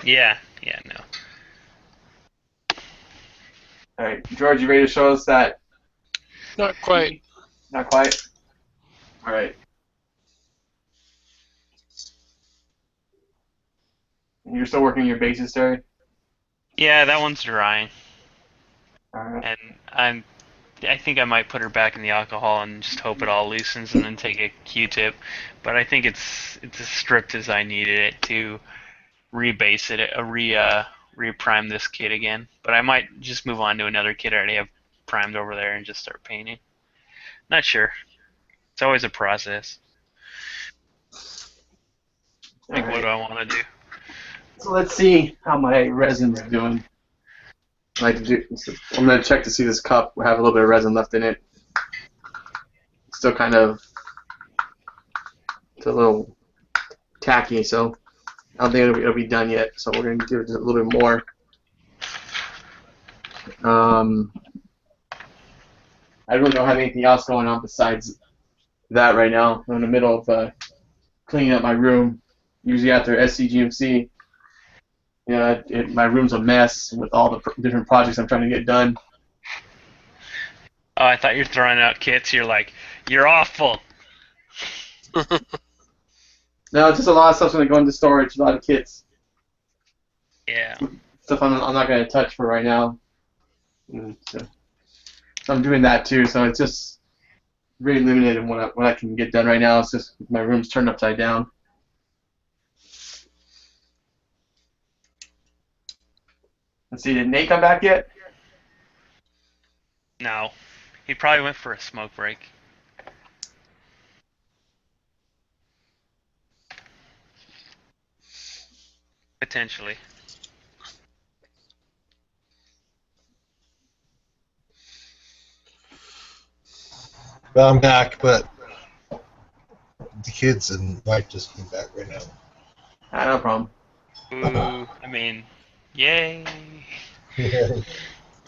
Yeah, no. All right, George, you ready to show us that? Not quite. Not quite. All right. You're still working your bases, Terry? Yeah, that one's drying, All right. and I think I might put her back in the alcohol and just hope it all loosens and then take a Q-tip. But I think it's as stripped as I needed it to rebase it, reprime this kit again. But I might just move on to another kit I already have primed over there and just start painting. Not sure. It's always a process. Like, what do I want to do? So let's see how my resin's doing. I'm going to check to see this cup. We have a little bit of resin left in it. Still kind of, it's a little tacky, so I don't think it'll be done yet. So we're going to give it a little bit more. I really don't have anything else going on besides that right now. I'm in the middle of cleaning up my room. Usually after SCGMC, my room's a mess with all the different projects I'm trying to get done. Oh, I thought you were throwing out kits. You're like, you're awful. No, it's just a lot of stuff's going to go into storage, a lot of kits. Yeah. Stuff I'm not going to touch for right now. So I'm doing that too, so it's just really limited in what I can get done right now. It's just my room's turned upside down. Let's see, did Nate come back yet? No. He probably went for a smoke break. Potentially. Well, I'm back, but the kids and wife just came back right now. No problem. Ooh, I mean, yay.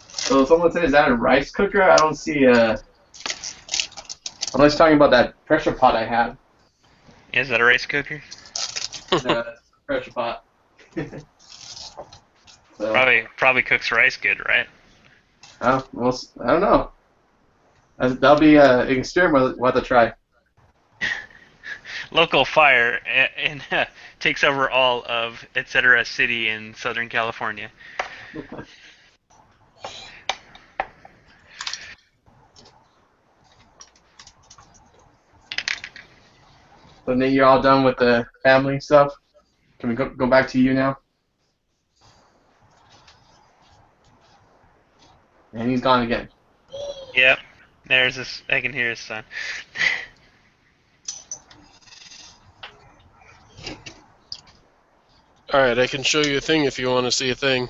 So someone said, is that a rice cooker? I don't see a... Unless talking about that pressure pot I have. Is that a rice cooker? No, that's a pressure pot. So, Probably cooks rice good, right? well, I don't know. That'll be an experiment we'll have to try. Local fire and takes over all of etc. city in Southern California. So Nate, you're all done with the family stuff? Can we go back to you now? And he's gone again. Yep. There's this. I can hear his son. Alright, I can show you a thing if you want to see a thing.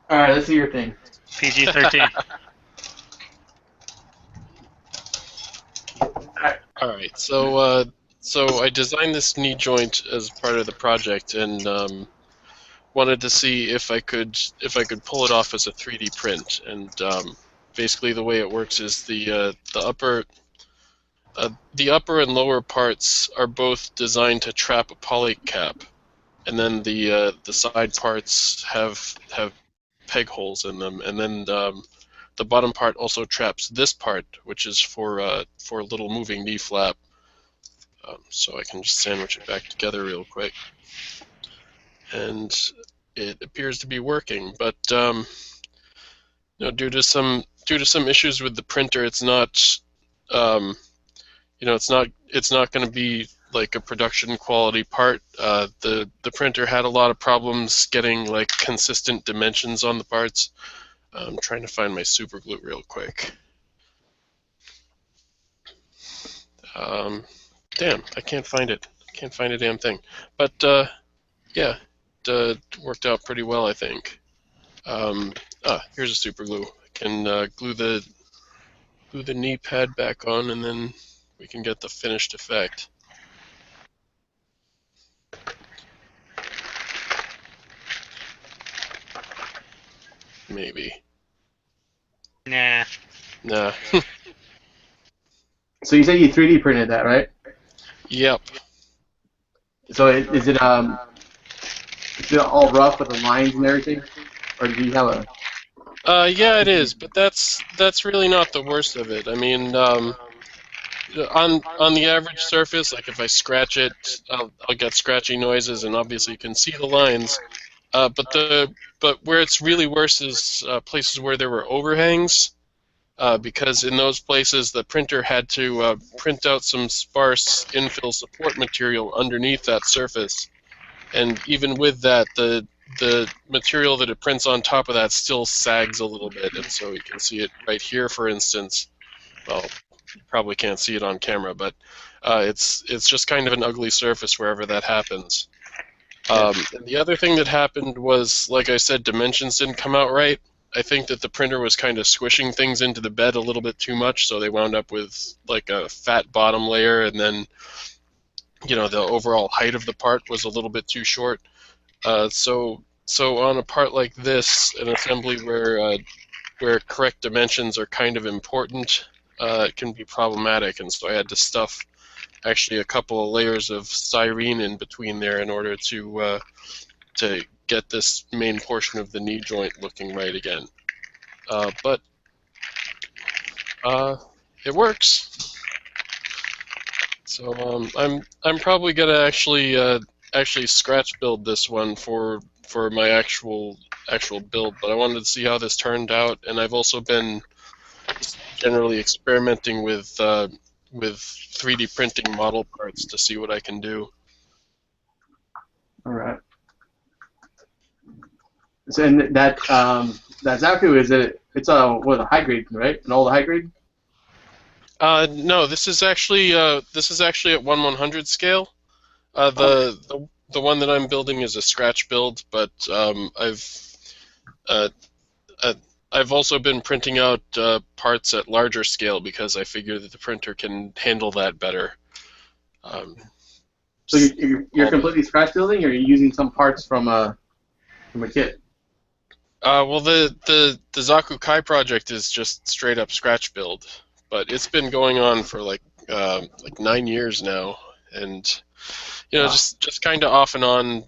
All right, let's see your thing. PG-13. Alright, so I designed this knee joint as part of the project, and wanted to see if I could pull it off as a 3D print. And basically, the way it works is the upper and lower parts are both designed to trap a poly cap, and then the side parts have peg holes in them, and then the bottom part also traps this part, which is for a little moving knee flap. So I can just sandwich it back together real quick, and it appears to be working. But due to some issues with the printer, it's not it's not going to be like a production quality part. The printer had a lot of problems getting like consistent dimensions on the parts. I'm trying to find my super glue real quick. Damn, I can't find it. I can't find a damn thing. But yeah, it worked out pretty well, I think. Here's a super glue. I can glue the knee pad back on, and then we can get the finished effect. Maybe. Nah. Nah. So you said you 3D printed that, right? Yep. So is it all rough with the lines and everything, or do you have a? Yeah, it is, but that's really not the worst of it. I mean, on the average surface, like if I scratch it, I'll get scratchy noises, and obviously you can see the lines. But where it's really worse is places where there were overhangs, because in those places the printer had to print out some sparse infill support material underneath that surface, and even with that, the material that it prints on top of that still sags a little bit, and so you can see it right here, for instance. Well, you probably can't see it on camera, but it's just kind of an ugly surface wherever that happens. And the other thing that happened was, like I said, dimensions didn't come out right. I think that the printer was kind of squishing things into the bed a little bit too much, so they wound up with like a fat bottom layer, and then the overall height of the part was a little bit too short. So on a part like this, an assembly where correct dimensions are kind of important, it can be problematic, and so I had to stuff actually a couple of layers of styrene in between there in order to get this main portion of the knee joint looking right again. But it works. So I'm probably gonna actually scratch build this one for my actual build, but I wanted to see how this turned out, and I've also been just generally experimenting with 3D printing model parts to see what I can do. All right. So and that Zaku it's a high grade, right? An old high grade. No, this is actually at 1/100 scale. The one that I'm building is a scratch build, but I've also been printing out parts at larger scale because I figure that the printer can handle that better. So you're completely scratch building, or you're using some parts from a from a kit? Well, the Zaku Kai project is just straight up scratch build, but it's been going on for like 9 years now, and Wow. just kind of off and on.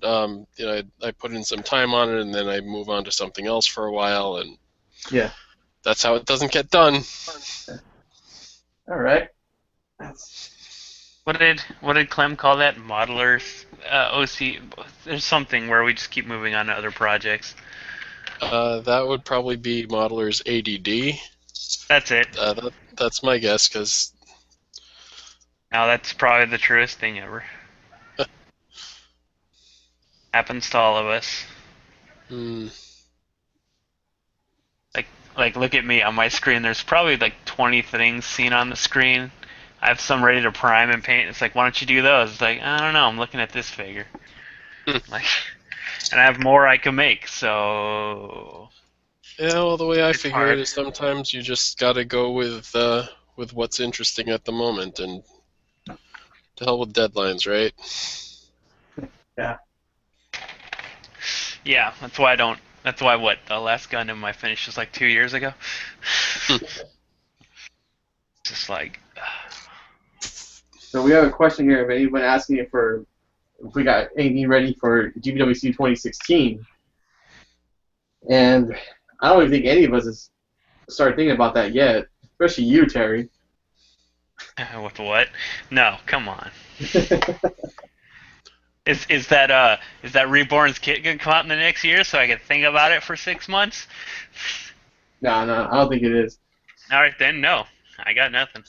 I put in some time on it, and then I move on to something else for a while, and Yeah. that's how it doesn't get done. All right. What did Clem call that? Modelers, OC. There's something where we just keep moving on to other projects. That would probably be Modeler's ADD. That's it. That's my guess, because Now that's probably the truest thing ever. Happens to all of us. Like look at me on my screen. There's probably like 20 things seen on the screen. I have some ready to prime and paint. It's like, why don't you do those? It's like, I don't know. I'm looking at this figure. Like, and I have more I can make. So yeah, well, the way I It's figure hard. it is sometimes you just gotta go with what's interesting at the moment, and to hell with deadlines, right? yeah, that's why I don't. That's why what the last Gundam I finished was like 2 years ago. Just like So we have a question here of anyone asking if we got anything ready for GBWC 2016, and I don't even think any of us has started thinking about that yet, especially you, Terry. with what? No, come on. Is that Reborn's kit gonna come out in the next year so I can think about it for 6 months? No, I don't think it is. All right then, no, I got nothing.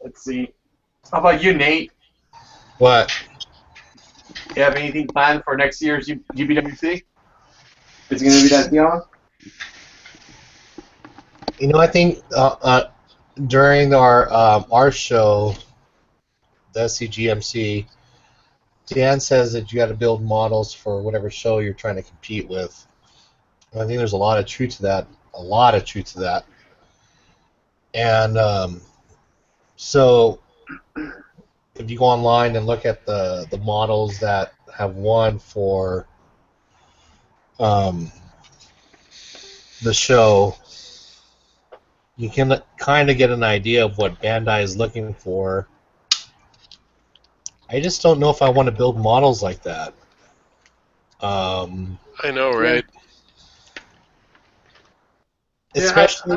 Let's see. How about you, Nate? What? You have anything planned for next year's GBWC? Is it going to be that Dion? You know, I think during our show, the SCGMC, Dan says that you got to build models for whatever show you're trying to compete with. And I think there's a lot of truth to that. A lot of truth to that. And so if you go online and look at the models that have won for the show, you can kind of get an idea of what Bandai is looking for. I just don't know if I want to build models like that. I know, right? Especially,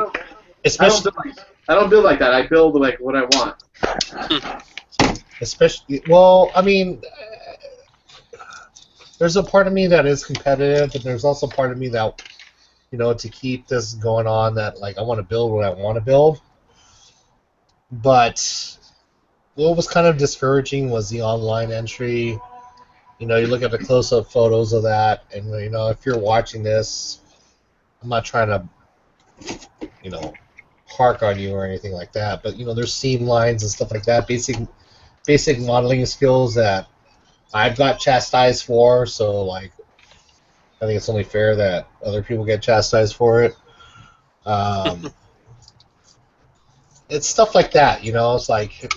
I don't build like that. I build like what I want. especially. Well, I mean, there's a part of me that is competitive, but there's also a part of me that, to keep this going on, that like I want to build what I want to build. But what was kind of discouraging was the online entry. You look at the close-up photos of that, and if you're watching this, I'm not trying to, hark on you or anything like that. But there's seam lines and stuff like that, basic modeling skills that I've got chastised for. So like, I think it's only fair that other people get chastised for it. It's stuff like that, It's like,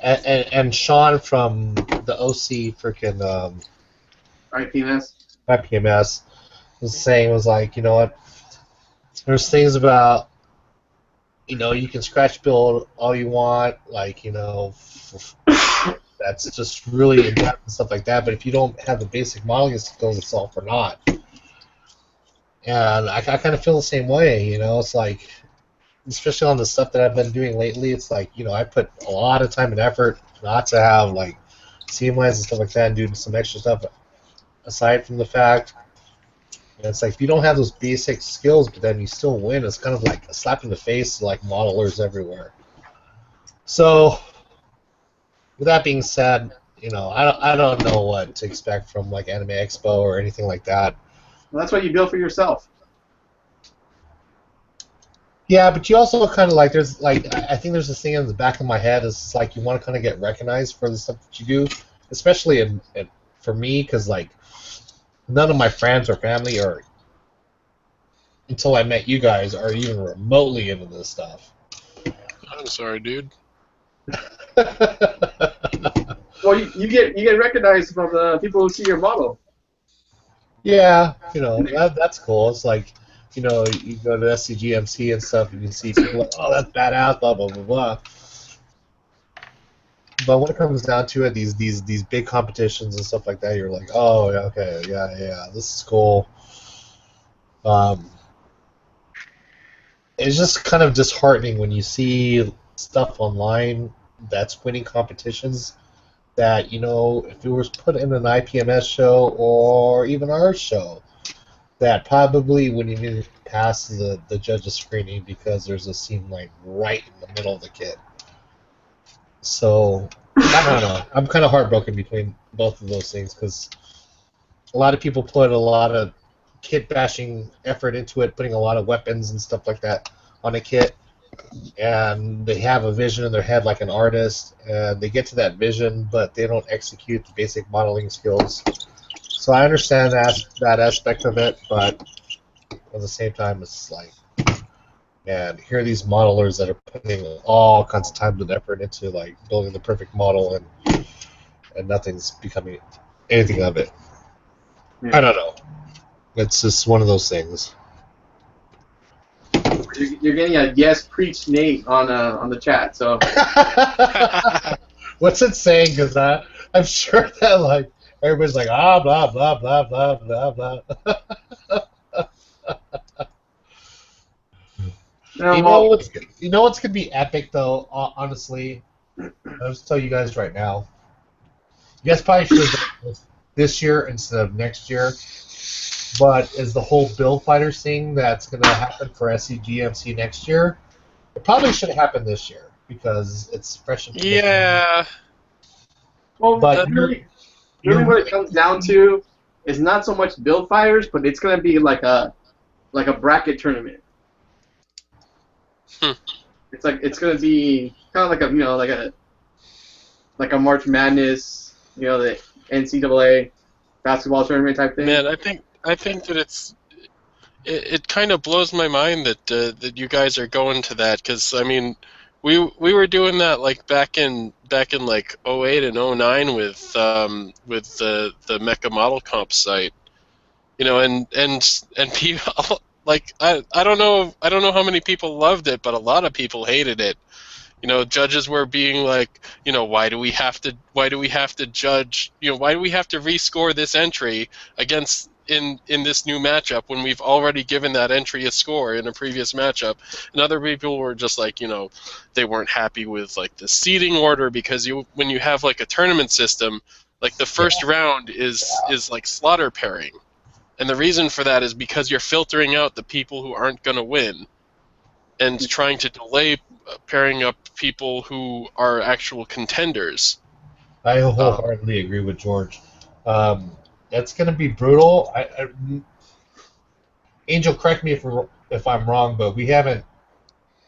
and Sean from the OC freaking IPMS was saying, was like, you know what? There's things about, you can scratch build all you want, like, that's just really in-depth and stuff like that. But if you don't have the basic modeling skills, it's all for naught. And I kind of feel the same way, It's like, especially on the stuff that I've been doing lately, it's like, I put a lot of time and effort not to have, like, seam lines and stuff like that and do some extra stuff aside from the fact. And it's like, if you don't have those basic skills, but then you still win, it's kind of like a slap in the face to, like, modelers everywhere. So, with that being said, I don't know what to expect from, like, Anime Expo or anything like that. Well, that's what you build for yourself. Yeah, but you also kind of like, there's like, I think there's this thing in the back of my head is like you want to kind of get recognized for the stuff that you do, especially for me, because like none of my friends or family or until I met you guys are even remotely into this stuff. I'm sorry, dude. Well, you get recognized from the people who see your model. Yeah, that's cool. It's like, you go to SCGMC and stuff, and you see people like, oh, that's badass, blah blah blah blah. But when it comes down to it, these big competitions and stuff like that, you're like, oh, yeah, okay, yeah, this is cool. Um, it's just kind of disheartening when you see stuff online that's winning competitions that, if it was put in an IPMS show or even our show, that probably wouldn't even pass the judges screening because there's a scene like right in the middle of the kit. So I don't know. I'm kind of heartbroken between both of those things because a lot of people put a lot of kit bashing effort into it, putting a lot of weapons and stuff like that on a kit, and they have a vision in their head like an artist, and they get to that vision, but they don't execute the basic modeling skills. So I understand that aspect of it, but at the same time, it's like, man, here are these modelers that are putting all kinds of time and effort into like building the perfect model, and nothing's becoming anything of it. Yeah. I don't know. It's just one of those things. You're getting a yes, preach Nate on the chat. So What's it saying? Because I'm sure that like everybody's like blah blah blah blah blah blah. What's gonna be epic though? Honestly, I'll just tell you guys right now. You guys probably should have done this year instead of next year. But is the whole Build Fighters thing that's going to happen for SCGMC next year? It probably should have happened this year because it's fresh in people's Yeah. well, But really what it comes down to is not so much Build Fighters, but it's gonna be like a bracket tournament. It's gonna be kind of like a March Madness, the NCAA basketball tournament type thing. Man, I think that it kind of blows my mind that you guys are going to that, because I mean, we were doing that like back in like 08 and 09 with the Mecha Model Comp site, and people like I don't know how many people loved it, but a lot of people hated it. Judges were being like, why do we have to judge, why do we have to rescore this entry against in this new matchup when we've already given that entry a score in a previous matchup? And other people were just like, they weren't happy with like the seeding order, because when you have like a tournament system, like the first round is like slaughter pairing. And the reason for that is because you're filtering out the people who aren't going to win and trying to delay pairing up people who are actual contenders. I wholeheartedly agree with George. It's going to be brutal. Angel, correct me if I'm wrong, but we haven't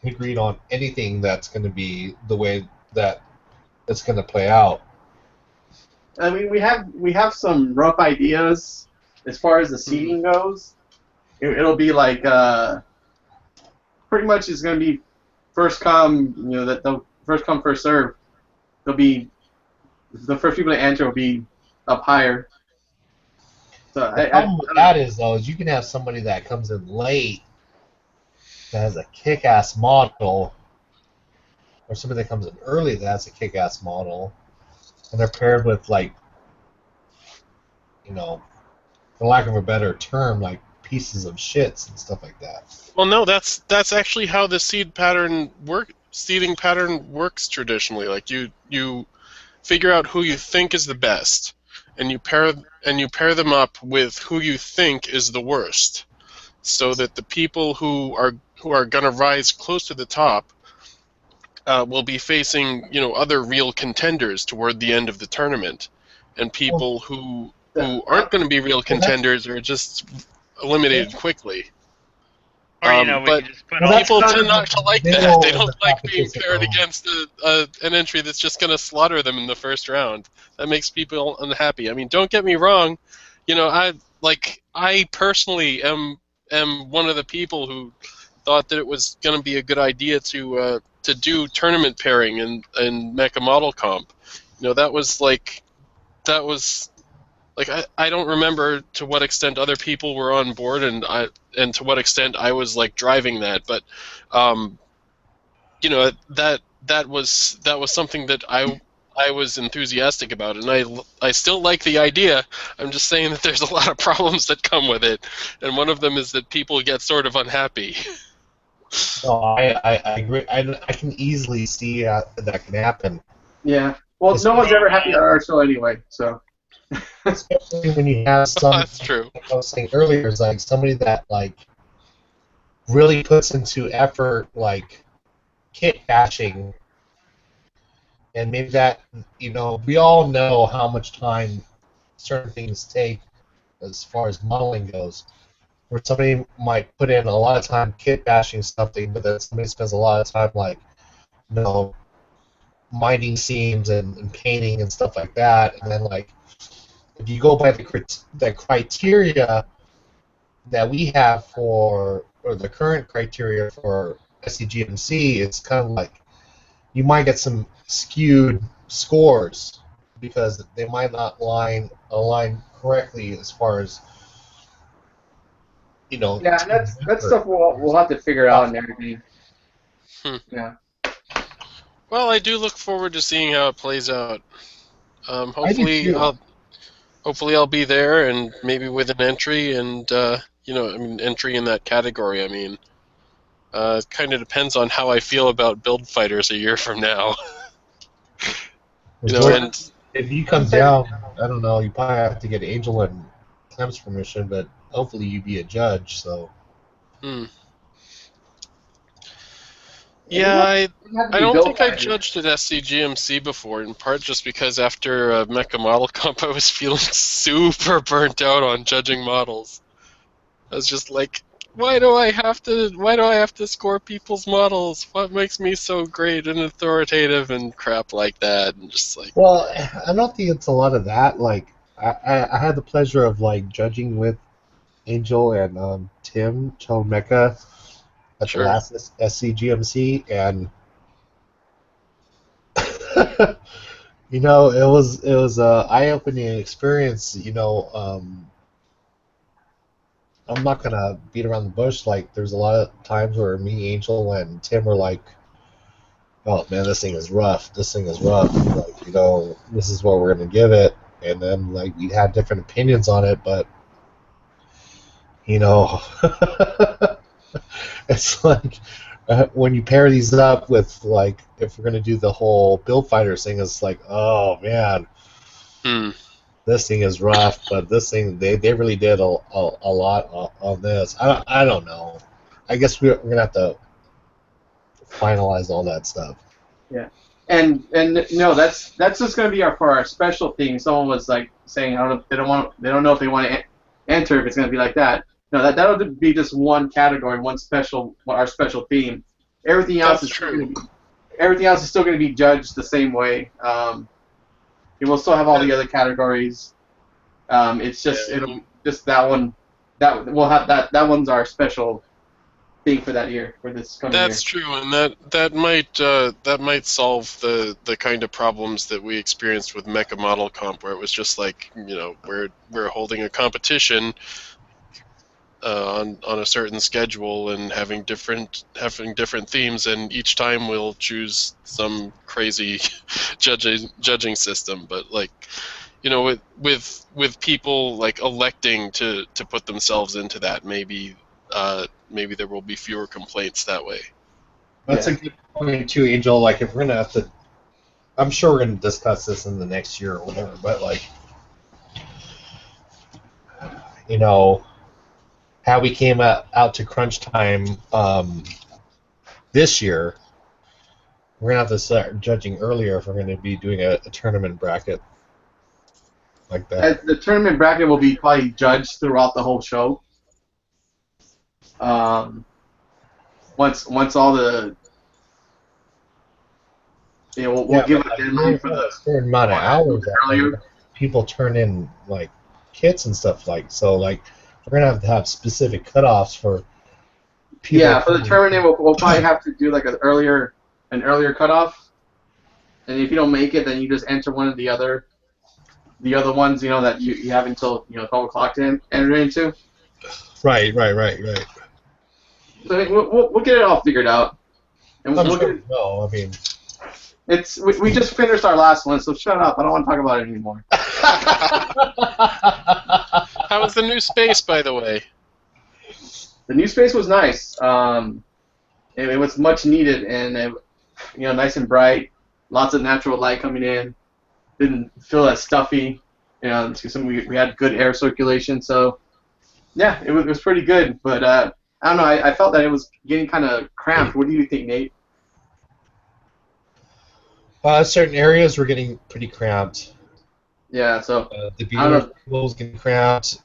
agreed on anything that's going to be the way that it's going to play out. I mean, we have some rough ideas as far as the seeding goes. It'll be like pretty much it's going to be first come, the first come first serve. They'll be the first people to enter will be up higher. So the problem with that is you can have somebody that comes in late that has a kick-ass model, or somebody that comes in early that has a kick-ass model, and they're paired with like, for lack of a better term, like pieces of shits and stuff like that. Well, no, that's actually how the seeding pattern works traditionally. Like you figure out who you think is the best, and you pair them up with who you think is the worst, so that the people who are going to rise close to the top will be facing other real contenders toward the end of the tournament, and people who aren't going to be real contenders are just eliminated quickly. Or we but can just put people tend not to like that. They don't like being paired though. against an entry that's just going to slaughter them in the first round. That makes people unhappy. I mean, don't get me wrong. I personally am one of the people who thought that it was going to be a good idea to do tournament pairing and Mecha Model Comp. You know, that was like I don't remember to what extent other people were on board and to what extent I was like driving that, but you know, that was something that I was enthusiastic about, and I still like the idea. I'm just saying that there's a lot of problems that come with it, and one of them is that people get sort of unhappy. No, I agree. I can easily see that can happen. Yeah. Well, no one's ever happy at our show anyway, so. Especially when you have some. That's true. Like I was saying earlier, is like somebody that like really puts into effort, like kit bashing, and maybe that, you know, we all know how much time certain things take as far as modeling goes. Where somebody might put in a lot of time kit bashing something, but then somebody spends a lot of time like, you know, minding seams and painting and stuff like that, and then like if you go by the criteria that we have for, or the current criteria for SCGMC, it's kind of like you might get some skewed scores because they might not align correctly as far as, you know. Yeah, and that's stuff we'll have to figure out and everything. Yeah. Well, I do look forward to seeing how it plays out. I do too. Hopefully I'll be there, and maybe with an entry, and you know, I mean, entry in that category. I mean, it kind of depends on how I feel about build fighters a year from now. You know, and if you come down, I don't know, you probably have to get Angel and Clem's permission, but hopefully you be a judge. So. Yeah, I don't think I fighters. judged at SCGMC before, in part just because after Mecha Model Comp I was feeling super burnt out on judging models. I was just like, why do I have to score people's models? What makes me so great and authoritative and crap like that? And just like, Well, I don't think it's a lot of that. Like, I had the pleasure of like judging with Angel and Tim Mecha at the sure. last SCGMC, and you know, it was a eye-opening experience. You know, I'm not gonna beat around the bush. Like, there's a lot of times where me, Angel, and Tim were like, "Oh man, this thing is rough. This thing is rough. Like, you know, this is what we're gonna give it." And then like we had different opinions on it, but you know, it's like when you pair these up with like if we're gonna do the whole build fighters thing, it's like, oh man, this thing is rough, but this thing they really did a lot on this. I don't know. I guess we're gonna have to finalize all that stuff. Yeah, and no, that's just gonna be for our special theme. Someone was like saying, I don't know, they don't know if they want to enter if it's gonna be like that. No, that'll be just one category, our special theme. Everything else everything else is still gonna be judged the same way. We'll still have all the other categories. It's just it'll just that one that we'll have that one's our special thing for that year, for this coming year. That's true, and that might solve the kind of problems that we experienced with Mecha Model Comp, where it was just like, you know, we're holding a competition on a certain schedule and having different themes, and each time we'll choose some crazy judging system. But like, you know, with people like electing to put themselves into that, maybe there will be fewer complaints that way. That's a good point too, Angel. Like, if we're gonna have to, I'm sure we're gonna discuss this in the next year or whatever. But like, you know, how we came out to crunch time this year, we're gonna have to start judging earlier if we're gonna be doing a tournament bracket like that. The tournament bracket will be probably judged throughout the whole show. Once all the we'll give a deadline for the certain amount of hours that people turn in like kits and stuff, like, so like we're gonna have to have specific cutoffs for people Yeah, are for the probably- tournament, we'll probably have to do like an earlier cutoff. And if you don't make it, then you just enter one of the other ones, that you have until 12 o'clock to enter into. Right. So I mean, we'll get it all figured out. And I'm we'll sure get we will. I mean, we just finished our last one, so shut up. I don't want to talk about it anymore. How was the new space, by the way? The new space was nice. It was much needed, and nice and bright. Lots of natural light coming in. Didn't feel that stuffy. We had good air circulation, so yeah, it was pretty good. But I don't know. I felt that it was getting kind of cramped. What do you think, Nate? certain areas were getting pretty cramped. Yeah. So The I don't beer know. was getting cramped.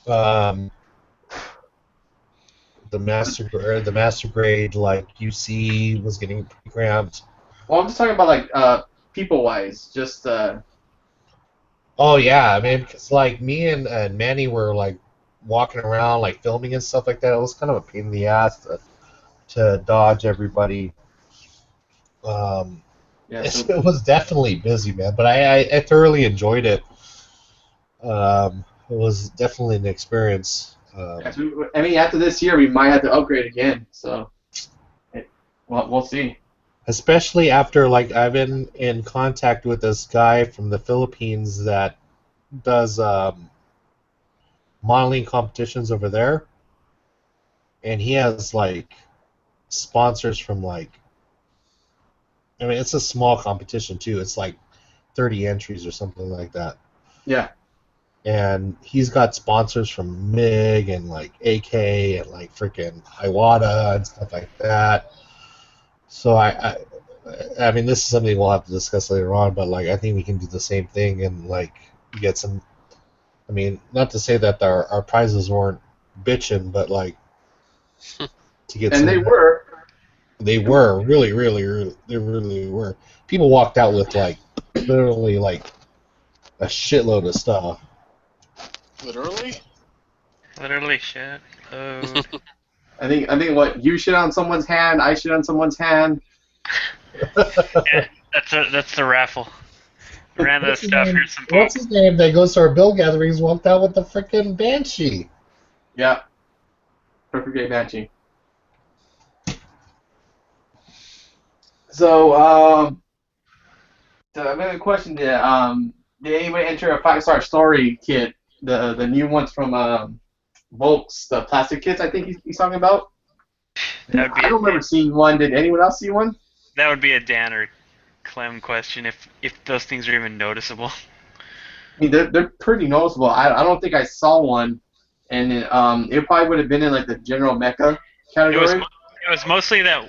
Um, the master grade like UC was getting pretty cramped. Well, I'm just talking about like people wise. Just Oh yeah, I mean, because like me and Manny were like walking around like filming and stuff like that. It was kind of a pain in the ass to dodge everybody. yeah. It was definitely busy, man. But I thoroughly enjoyed it. It was definitely an experience. I mean, after this year, we might have to upgrade again. So, we'll see. Especially after like I've been in contact with this guy from the Philippines that does modeling competitions over there, and he has like sponsors from like, I mean, it's a small competition too. It's like 30 entries or something like that. Yeah. And he's got sponsors from MiG and like AK and like freaking Iwata and stuff like that. So I mean, this is something we'll have to discuss later on, but like I think we can do the same thing and like get some. I mean, not to say that our prizes weren't bitching, but like to get And some. they were. They were really, they really were. People walked out with like literally like a shitload of stuff. Literally? Literally shit. Oh. I think what you shit on someone's hand, I shit on someone's hand. Yeah, that's the raffle. Ran out of stuff. Here's some poop. What's his name that goes to our bill gatherings walked out with the freaking Banshee? Yeah. Perfect day Banshee. So, so I have a question. Did anybody enter a 5-star story kit? The new ones from Volks, the plastic kits. I think he's talking about. That would be I don't remember seeing one. Did anyone else see one? that would be a Dan or Clem question if those things are even noticeable. I mean, they're pretty noticeable. I don't think I saw one, and it probably would have been in like the general mecha category. It was mostly that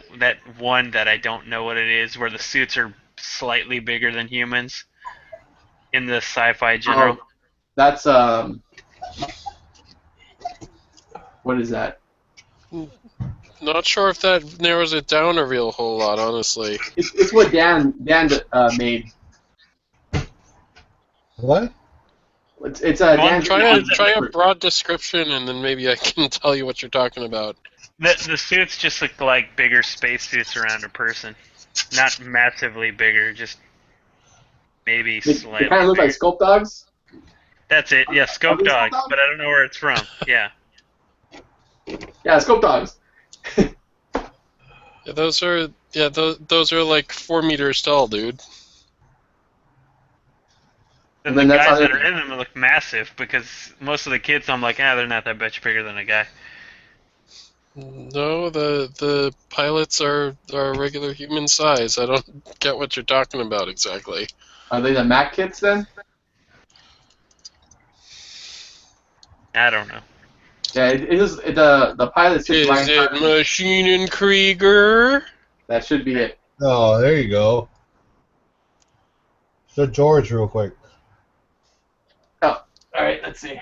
one that I don't know what it is, where the suits are slightly bigger than humans in the sci-fi general. That's what is that? Not sure if that narrows it down a real whole lot, honestly. It's what Dan made. What? It's One- Dan. Try a broad description, and then maybe I can tell you what you're talking about. The suits just look like bigger spacesuits around a person, not massively bigger, just maybe They slightly. kind of look bigger. like scope dogs. That's it. Yeah, scope Are they dogs, scope dogs? but I don't know where it's from. Yeah. Yeah, scope dogs. Yeah, those are like 4 meters tall, dude. Then And then the that's guys how that they- are in them look massive because most of the kids, I'm like, they're not that much bigger than a guy. No, the pilots are regular human size. I don't get what you're talking about exactly. Are they the Mac kits then? I don't know. Yeah, it is. The pilot sits Is right it inside of me. Machine and Krieger? That should be it. Oh, there you go. So George, real quick. Oh, all right. Let's see.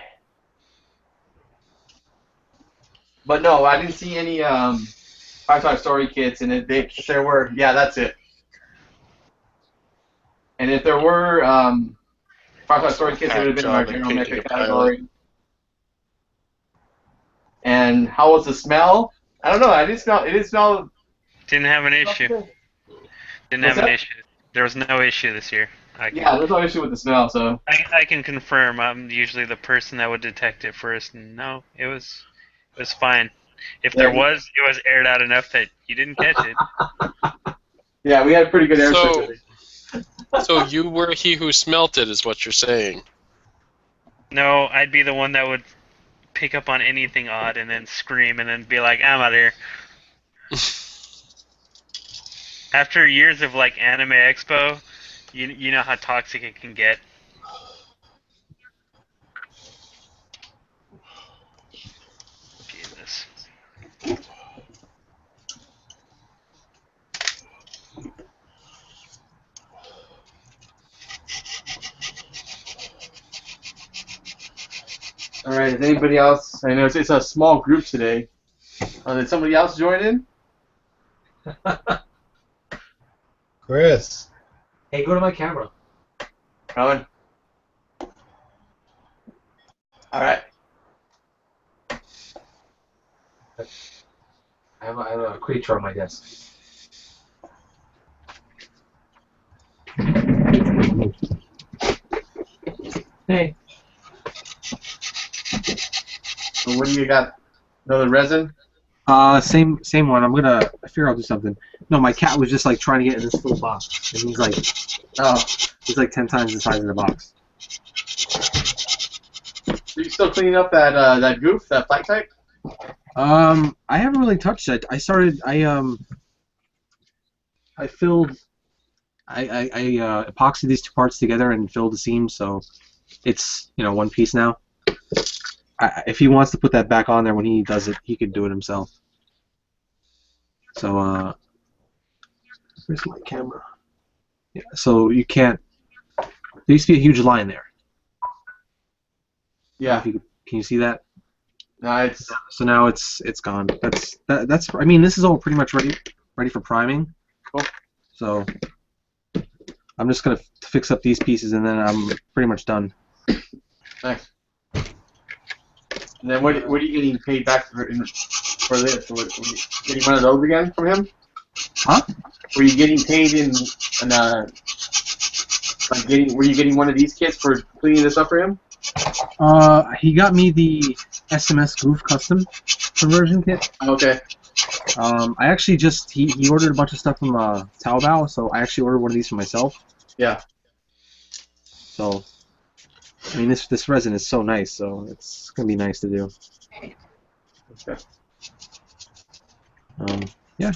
But no, I didn't see any 5-star story kits, and if there were, yeah, that's it. And if there were 5-star story kits, it would have been in our Job in general picking mecha a category. And how was the smell? I don't know. I didn't smell. It didn't smell. Didn't have an issue. Didn't What's have an that? issue. There was no issue this year. Yeah, there's no issue with the smell. So I can confirm. I'm usually the person that would detect it first. And no, it was fine. If there yeah, was, it was aired out enough that you didn't catch it. yeah, we had pretty good air So, circulation. so you were he who smelt it, is what you're saying. No, I'd be the one that would pick up on anything odd and then scream and then be like, I'm out of here. After years of like Anime Expo, you know how toxic it can get. Jesus. All right. Is anybody else? I know it's a small group today. Did somebody else join in? Chris. Hey, go to my camera. Rowan. All right. I have a creature on my desk. Hey. So what do you got? Another resin? Same one. I figure I'll do something. No, my cat was just like trying to get in this little box, and he's like 10 times the size of the box. Are you still cleaning up that goof, that flight type? I haven't really touched it. I epoxied these two parts together and filled the seams, so it's one piece now. If he wants to put that back on there when he does it, he could do it himself. So where's my camera? Yeah, so you can't. There used to be a huge line there. Yeah. Can you see that? No, it's So now it's gone. That's. I mean, this is all pretty much ready for priming. Cool. So I'm just gonna fix up these pieces and then I'm pretty much done. nice. And then what are you getting paid back for this? Were you getting one of those again from him? Huh? Were you getting paid were you getting one of these kits for cleaning this up for him? He got me the SMS Goof Custom conversion kit. Okay. I actually he ordered a bunch of stuff from Taobao, so I actually ordered one of these for myself. Yeah. So, I mean, this resin is so nice, so it's gonna be nice to do. Okay. Yeah.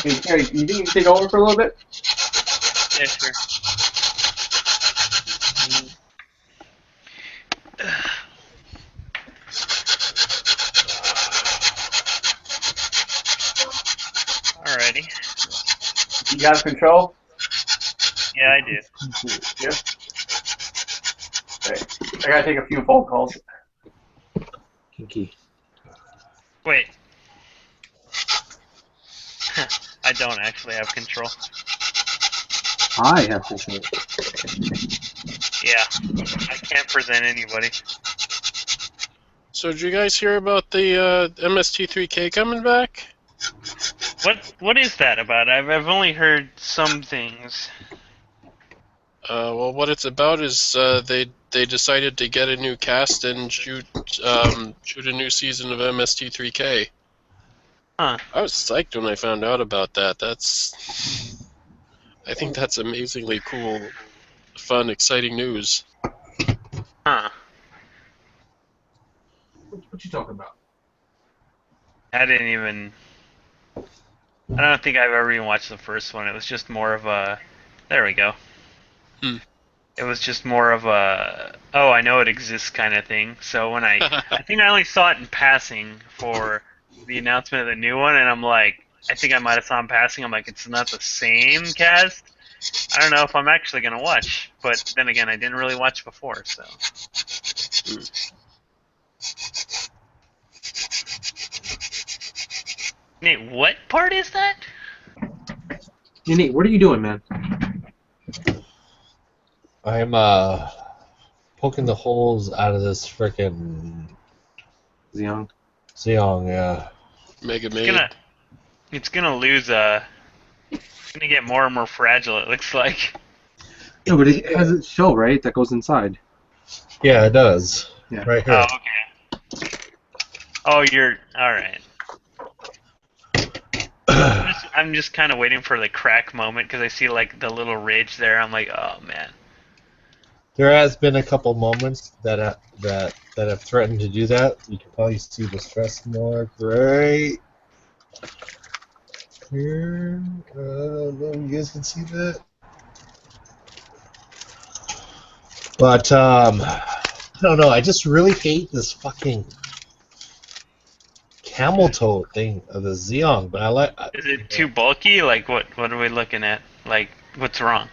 Hey, Terry, you think you can take over for a little bit? Yeah, sure. Alrighty. You got control? Yeah, I do. Yeah. Okay. I gotta take a few phone calls. Kinky. Wait. I don't actually have control. I have control. Yeah. I can't present anybody. So did you guys hear about the MST3K coming back? What is that about? I've only heard some things. Well, what it's about is they decided to get a new cast and shoot a new season of MST3K. Huh. I was psyched when I found out about that. I think that's amazingly cool, fun, exciting news. Huh. What you talking about? I don't think I've ever even watched the first one. It was just more of a... There we go. It was just more of a, oh, I know it exists kind of thing. So when I think I only saw it in passing for the announcement of the new one, and I'm like, I think I might have saw it in passing. I'm like, it's not the same cast. I don't know if I'm actually going to watch. But then again, I didn't really watch before, so. Nate, what part is that? Hey, Nate, what are you doing, man? I'm poking the holes out of this frickin' Xeon. Xeon, yeah. Mega It's Maid. gonna lose. It's gonna get more and more fragile. It looks like. No, but it has its shell, right? That goes inside. Yeah, it does. Yeah. Right Oh, here. okay. Oh, you're all right. I'm just kind of waiting for the crack moment because I see like the little ridge there. I'm like, oh man. There has been a couple moments that have threatened to do that. You can probably see the stress mark right here. I don't know if you guys can see that. But I don't know. I just really hate this fucking camel toe thing of the Xeon. But I like. Is it too bulky? Like what are we looking at? Like what's wrong?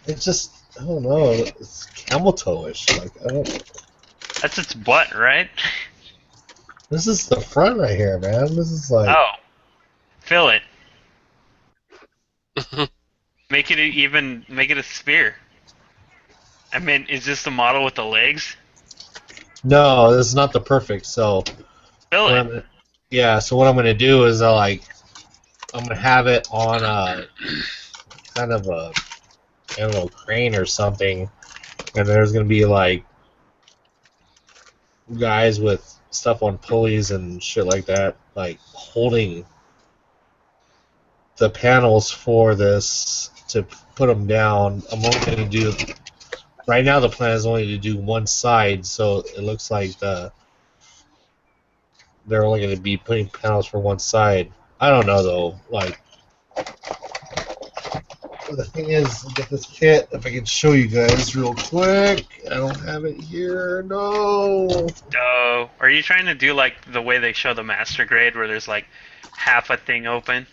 It's just I don't know. It's camel toe-ish. Like I don't. That's its butt, right? This is the front right here, man. This is like. Oh, fill it. Make it a sphere. I mean, is this the model with the legs? No, this is not the perfect. So. Fill What it. I'm gonna, yeah. So what I'm gonna do is I'm gonna have it on a kind of a I don't know crane or something, and there's gonna be like guys with stuff on pulleys and shit like that, like holding the panels for this to put them down. I'm only gonna do right now. The plan is only to do one side, so it looks like they're only gonna be putting panels for one side. I don't know though, like. The thing is, get this kit. If I can show you guys real quick, I don't have it here. No. Oh, are you trying to do like the way they show the master grade, where there's like half a thing open?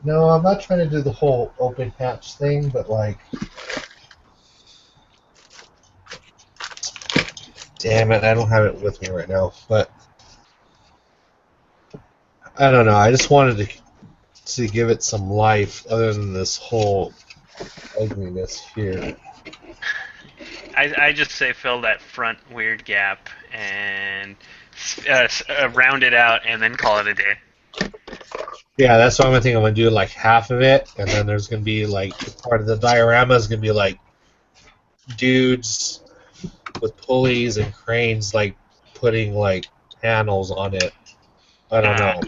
No, I'm not trying to do the whole open hatch thing, but like, damn it, I don't have it with me right now. But I don't know. I just wanted to give it some life, other than this whole ugliness here. I just say fill that front weird gap and round it out, and then call it a day. Yeah, that's what I'm thinking. I'm gonna do like half of it, and then there's gonna be like part of the diorama is gonna be like dudes with pulleys and cranes, like putting like panels on it. I don't know.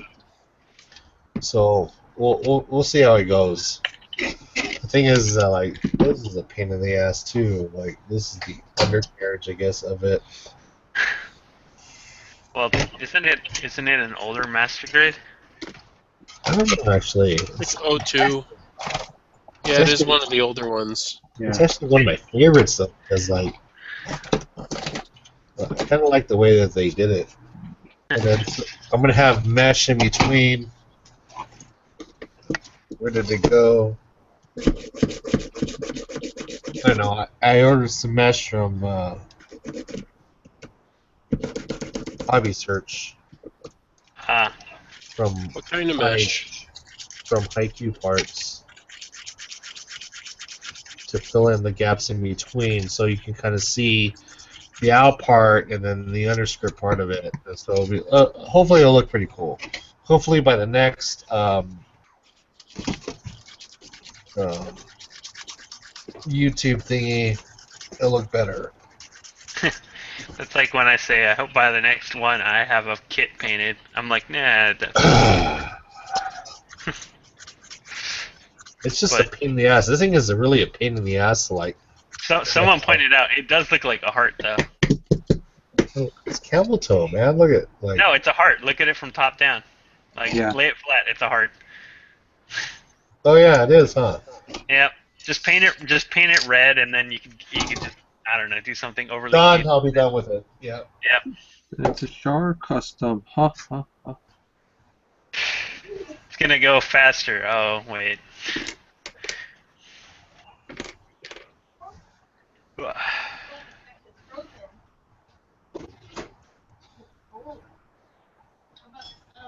So we'll see how it goes. The thing is, like this is a pain in the ass too. Like this is the undercarriage, I guess, of it. Well, isn't it an older master grade? I don't know actually. It's O2. Yeah, it is one of the older ones. Yeah. It's actually one of my favorites though, because like I kind of like the way that they did it. And then I'm gonna have mesh in between. Where did it go? I don't know. I ordered some mesh from Hobby Search from What kind of mesh? from Haiku Parts to fill in the gaps in between, so you can kind of see the out part and then the underscript part of it. And so it'll be, hopefully it'll look pretty cool. Hopefully by the next YouTube thingy, it'll look better. It's like when I say, I hope by the next one I have a kit painted. I'm like, nah. It's just a pain in the ass. This thing is really a pain in the ass. Like, Someone pointed out, it does look like a heart, though. it's camel toe, man. Look at like. No, it's a heart. Look at it from top down. Like, Yeah. lay it flat. It's a heart. Oh yeah, it is, huh? Yep. Just paint it red, and then you can just, I don't know, do something overly. Done. cute. I'll be done with it. Yeah. Yep. It's a Char custom. Ha ha ha. It's gonna go faster. Oh wait.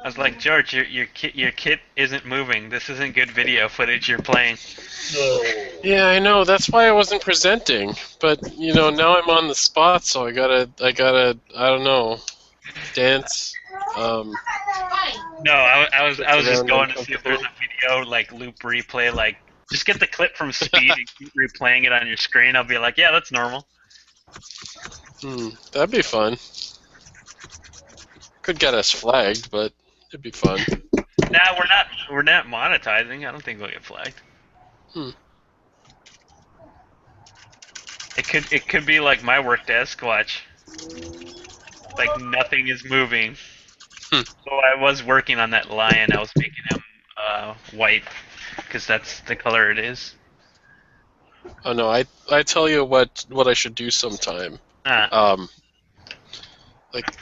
I was like, George, your kit isn't moving. This isn't good video footage you're playing. No. Yeah, I know. That's why I wasn't presenting. But now I'm on the spot, so I gotta, I don't know, dance, No, I dance was just around going to see if there's uncomfortably. a video like loop replay, like just get the clip from speed and keep replaying it on your screen. I'll be like, yeah, that's normal. That'd be fun. Could get us flagged, but it'd be fun. Nah, we're not monetizing. I don't think we'll get flagged. Hmm. It could be like my work desk. Watch, like nothing is moving. Hmm. So I was working on that lion. I was making him white because that's the color it is. Oh no, I tell you what I should do sometime. Ah, Um,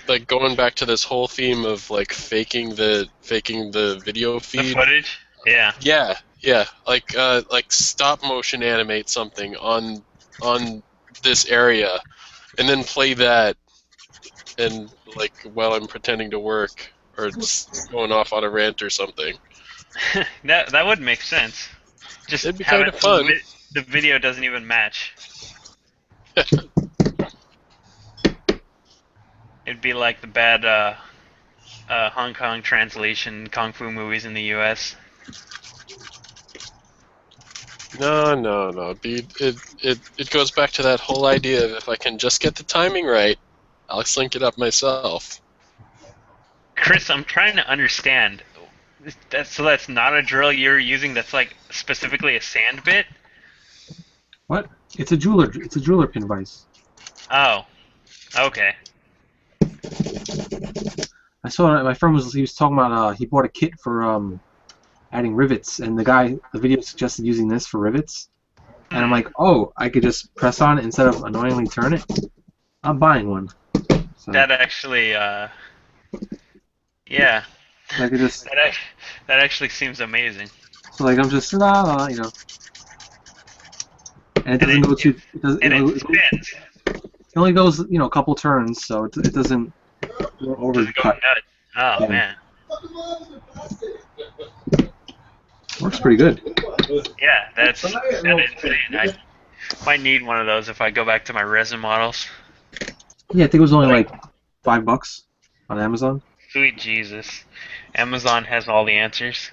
like going back to this whole theme of like faking the video the feed. footage. Yeah. Yeah, like stop motion animate something on this area, and then play that, and like while I'm pretending to work or just going off on a rant or something. That would make sense. Just It'd be have kind it. of fun. The video doesn't even match. It'd be like the bad Hong Kong translation kung fu movies in the U.S. No. It goes back to that whole idea of if I can just get the timing right, I'll sync it up myself. Chris, I'm trying to understand. So that's not a drill you're using. That's like specifically a sand bit. What? It's a jeweler. It's a jeweler pin vise. Oh, okay. I saw my friend he was talking about he bought a kit for adding rivets, and the video suggested using this for rivets, and I'm like, oh, I could just press on it instead of annoyingly turn it. I'm buying one. So That actually, yeah, I could just that actually seems amazing. so like I'm just la la, and it doesn't go too. It doesn't. And it spins. It only goes a couple turns, so it doesn't go over Does it go cut. nuts? Oh Yeah. man. Works pretty good. Yeah, that's insane. I might need one of those if I go back to my resin models. Yeah, I think it was only like $5 on Amazon. Sweet Jesus. Amazon has all the answers.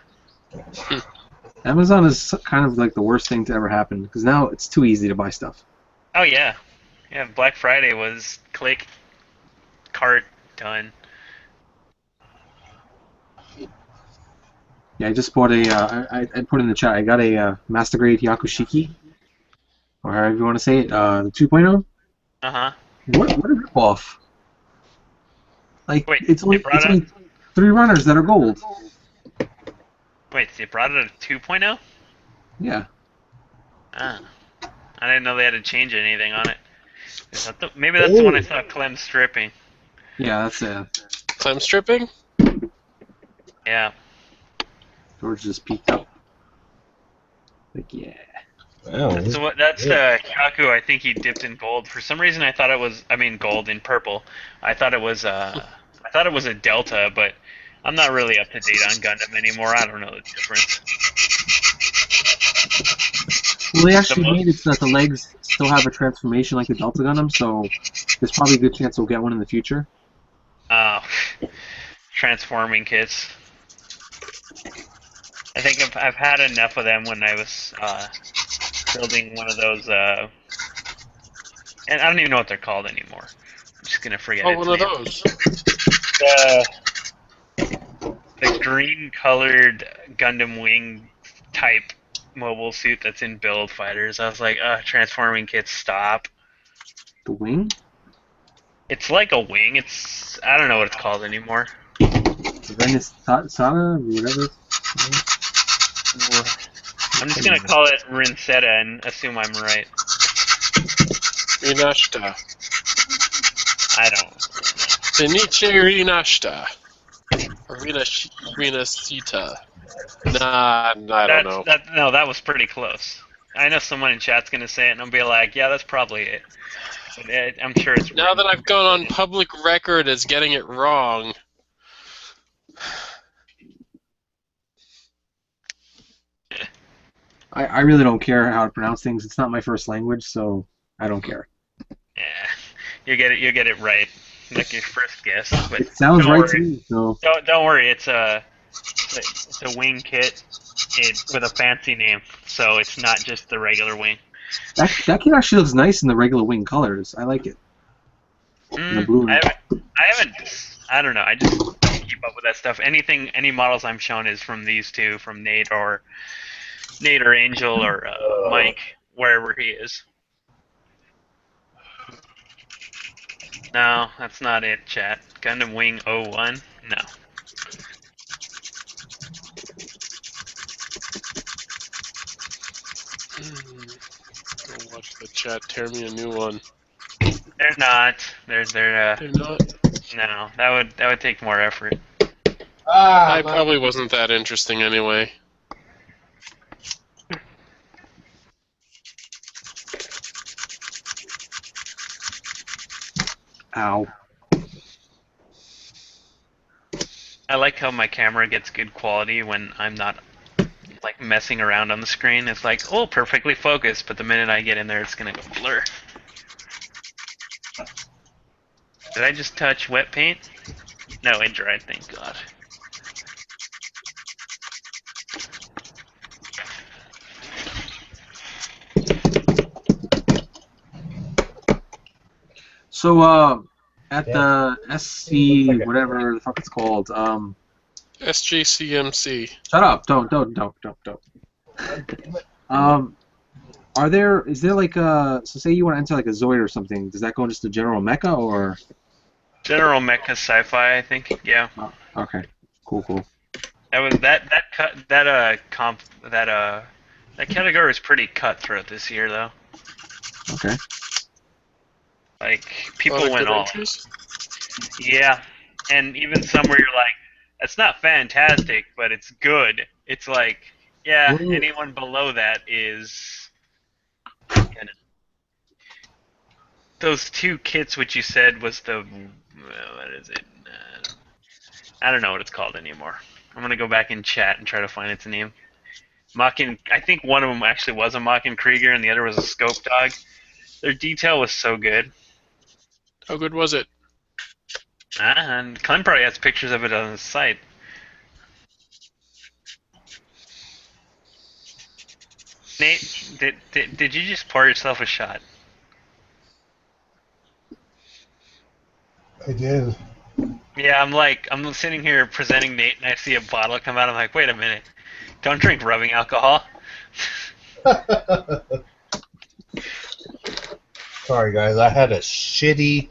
Amazon is kind of like the worst thing to ever happen because now it's too easy to buy stuff. Oh yeah. Yeah, Black Friday was click, cart, done. Yeah, I just bought I put in the chat, I got a Master Grade Yakushiki, or however you want to say it, the 2.0. Uh-huh. What a ripoff. Like, Wait, it's only 3 runners that are gold. Wait, they brought it a 2.0? Yeah. Ah. I didn't know they had to change anything on it. Maybe that's the one I saw Clem stripping. Yeah, that's Clem stripping? Yeah. George just peeked out. Like, yeah. Wow. That's the Kaku I think he dipped in gold. For some reason I thought it was gold in purple. I thought it was a Delta, but I'm not really up to date on Gundam anymore. I don't know the difference. Well, they actually made it so that the legs still have a transformation like the Delta Gundam, so there's probably a good chance we'll get one in the future. Transforming kits. I think I've had enough of them when I was building one of those, and I don't even know what they're called anymore. I'm just gonna forget. Oh, one of those. The green-colored Gundam wing type mobile suit that's in Build Fighters. I was like, transforming kits, stop. The wing? It's like a wing. I don't know what it's called anymore. Venice Saga, whatever. I'm just gonna call it Rinsetta and assume I'm right. Rinashita. I don't. Benice Rinashita. Or Rinashita. Nah, I don't know. No, that was pretty close. I know someone in chat's gonna say it, and I'll be like, yeah, that's probably it. But I'm sure it's Now that I've gone on public record as getting it wrong. I really don't care how to pronounce things. It's not my first language, so I don't care. Yeah, you get it right, like your first guess. But It sounds don't right to worry, me, so don't worry. It's a wing kit with a fancy name, so it's not just the regular wing. that kit actually looks nice in the regular wing colors. I like it. In the blue and I haven't. I don't know. I just don't keep up with that stuff. Any models I'm shown is from these two, from Nate or Angel or Mike, wherever he is. No, that's not it, chat. Gundam Wing 01? No. I'll watch the chat tear me a new one. They're not. They're They're not. no. That would take more effort. I probably wasn't that interesting anyway. ow. I like how my camera gets good quality when I'm not like messing around on the screen. It's like, oh, perfectly focused, but the minute I get in there, it's gonna go blur. Did I just touch wet paint? No, it dried, thank God. So at the SC whatever the fuck it's called, SGCMC. shut up! Don't. Is there like so say you want to enter like a Zoid or something? Does that go into the general mecha or? General Mecha Sci-Fi, I think. Yeah. Oh, okay, cool. That was that category was pretty cutthroat this year, though. Okay. Like people Good went all. entries? Yeah, and even some where you're like, that's not fantastic, but it's good. It's like, yeah, Ooh. anyone below that is. Kinda, those two kits, which you said was the what is it? I don't know what it's called anymore. I'm gonna go back in chat and try to find its name. I think one of them actually was a Mockin Krieger, and the other was a Scope Dog. Their detail was so good. How good was it? And Clem probably has pictures of it on his site. Nate, did you just pour yourself a shot? I did. Yeah, I'm sitting here presenting Nate, and I see a bottle come out. I'm like, wait a minute, don't drink rubbing alcohol. Sorry, guys. I had a shitty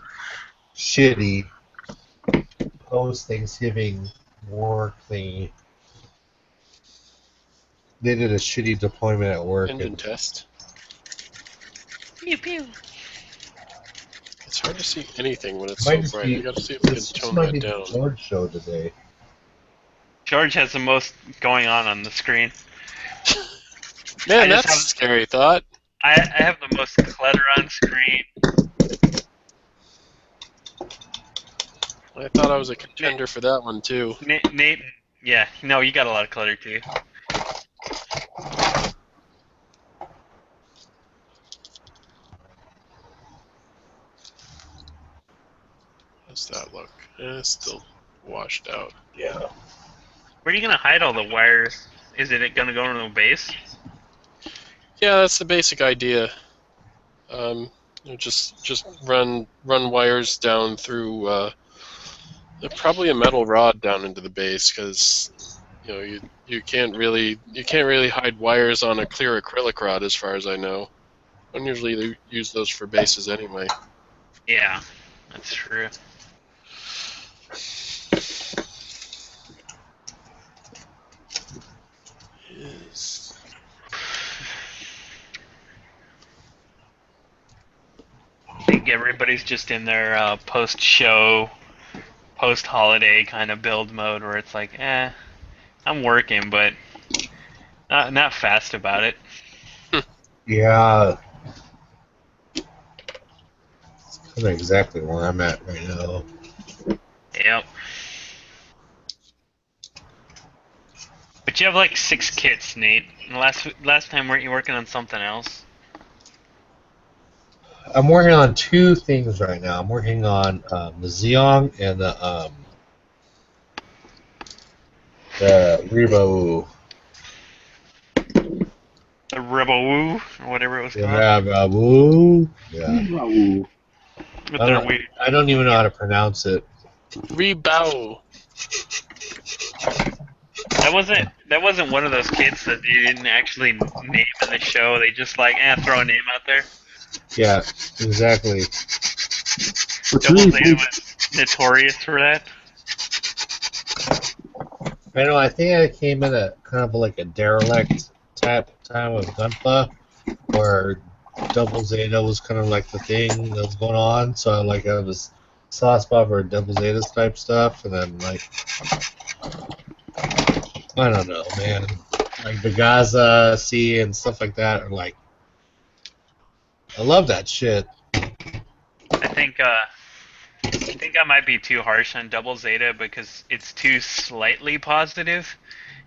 post-Thanksgiving work thingy. They did a shitty deployment at work. Engine test. Pew pew. It's hard to see anything when it's Might so just bright. be- You gotta see if we can This tone might that be the down. George show today. George has the most going on the screen. Man, I just that's have- a scary thought. I have the most clutter on screen. I thought I was a contender for that one too. Nate, yeah, no, you got a lot of clutter too. How's that look? It's still washed out. Yeah. Where are you gonna hide all the wires? Is it gonna go into the base? Yeah, that's the basic idea. Just run wires down through probably a metal rod down into the base, because you can't really hide wires on a clear acrylic rod as far as I know. And usually they use those for bases anyway. Yeah, that's true. Yes. I think everybody's just in their post-show, post-holiday kind of build mode where it's like, I'm working, but not fast about it. Yeah. That's kind of exactly where I'm at right now. Yep. But you have like 6 kits, Nate. And last time weren't you working on something else? I'm working on 2 things right now. I'm working on the Xeon and the Rebo. The Rebel Woo, or whatever it was called. Rebo. Yeah. Ooh. With their weird. I don't even know how to pronounce it. Rebow. That wasn't one of those kits that they didn't actually name in the show. They just like throw a name out there. Yeah, exactly. What's Double really Zeta cool, was notorious for that. I know. I think I came in at kind of like a derelict type time of Gunpla, where Double Zeta was kind of like the thing that was going on. So I had this soft spot for Double Zeta type stuff, and then I don't know, man. Like the Gaza Sea and stuff like that are like, I love that shit. I think I might be too harsh on Double Zeta because it's too slightly positive.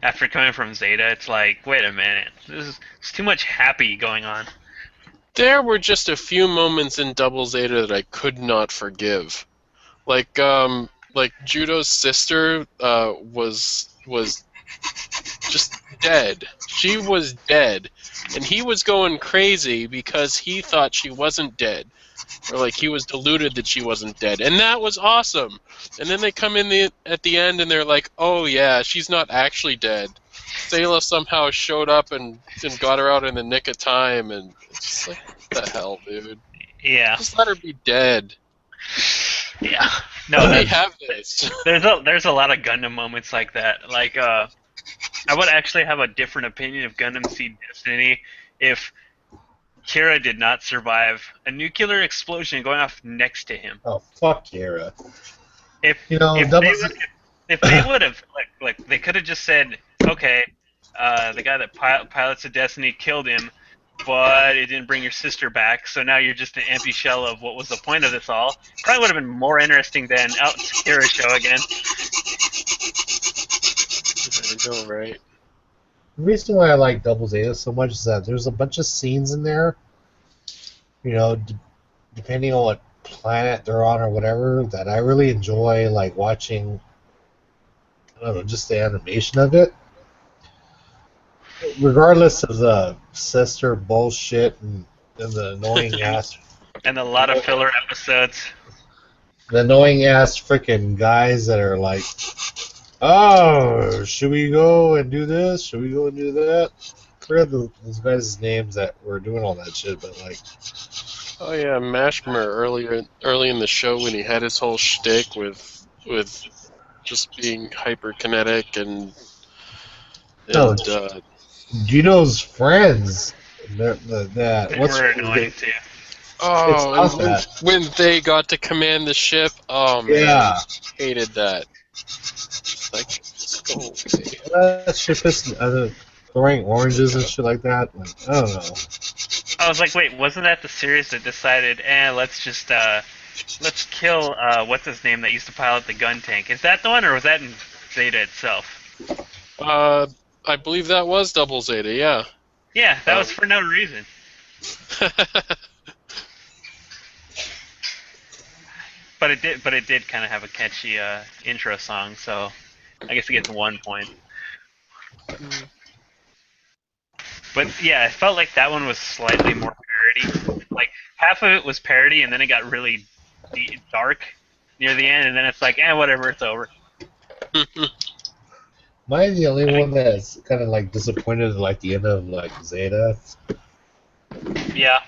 After coming from Zeta, it's like, wait a minute, it's too much happy going on. There were just a few moments in Double Zeta that I could not forgive. Like Judo's sister was just dead. She was dead, and he was going crazy because he thought she wasn't dead, or like he was deluded that she wasn't dead, and that was awesome. And then they come in at the end, and they're like, "Oh yeah, she's not actually dead." Sayla somehow showed up and got her out in the nick of time, and it's just like, what the hell, dude? Yeah. Just let her be dead. Yeah. No, Let me have this. there's a lot of Gundam moments like that. Like I would actually have a different opinion of Gundam Seed Destiny if Kira did not survive a nuclear explosion going off next to him. Oh, fuck Kira. If if they would have like they could have just said, okay, the guy that pilots the Destiny killed him, but it didn't bring your sister back, so now you're just an empty shell of what was the point of this all. Probably would have been more interesting than it's Kira's show again. I know, right? The reason why I like Double Zeta so much is that there's a bunch of scenes in there, depending on what planet they're on or whatever, that I really enjoy, like watching, I don't know, just the animation of it. Regardless of the sister bullshit and the annoying ass, And a lot of filler episodes. the annoying ass freaking guys that are like, oh, should we go and do this? Should we go and do that? I forgot those guys' names that were doing all that shit, but like, Oh yeah, Mashmer early in the show when he had his whole shtick with just being hyperkinetic and no, Gino's friends. They were annoying too. oh, It's not when they got to command the ship, oh man, Yeah. hated that. Like, just go away. That shit pissed me. Throwing oranges and shit like that. Like, I don't know. I was like, wait, wasn't that the series that decided, let's just let's kill what's his name that used to pilot the gun tank? Is that the one, or was that in Zeta itself? I believe that was Double Zeta, yeah. Yeah, that was for no reason. But it did kind of have a catchy intro song, so I guess it gets 1 point. But yeah, I felt like that one was slightly more parody. Like half of it was parody, and then it got really dark near the end, and then it's like, whatever, it's over. Am I the only one that's kind of like disappointed at like the end of like Zeta? Yeah.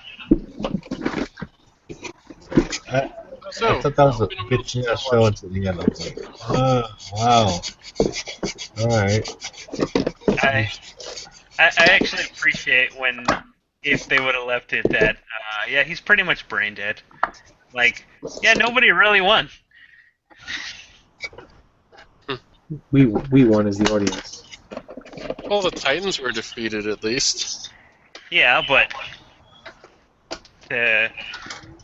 I thought that was a good show until the end. I was like, oh, wow. Alright. I actually appreciate if they would have left it that, he's pretty much brain dead. Like, nobody really won. we won as the audience. Well, the Titans were defeated at least. Yeah, but the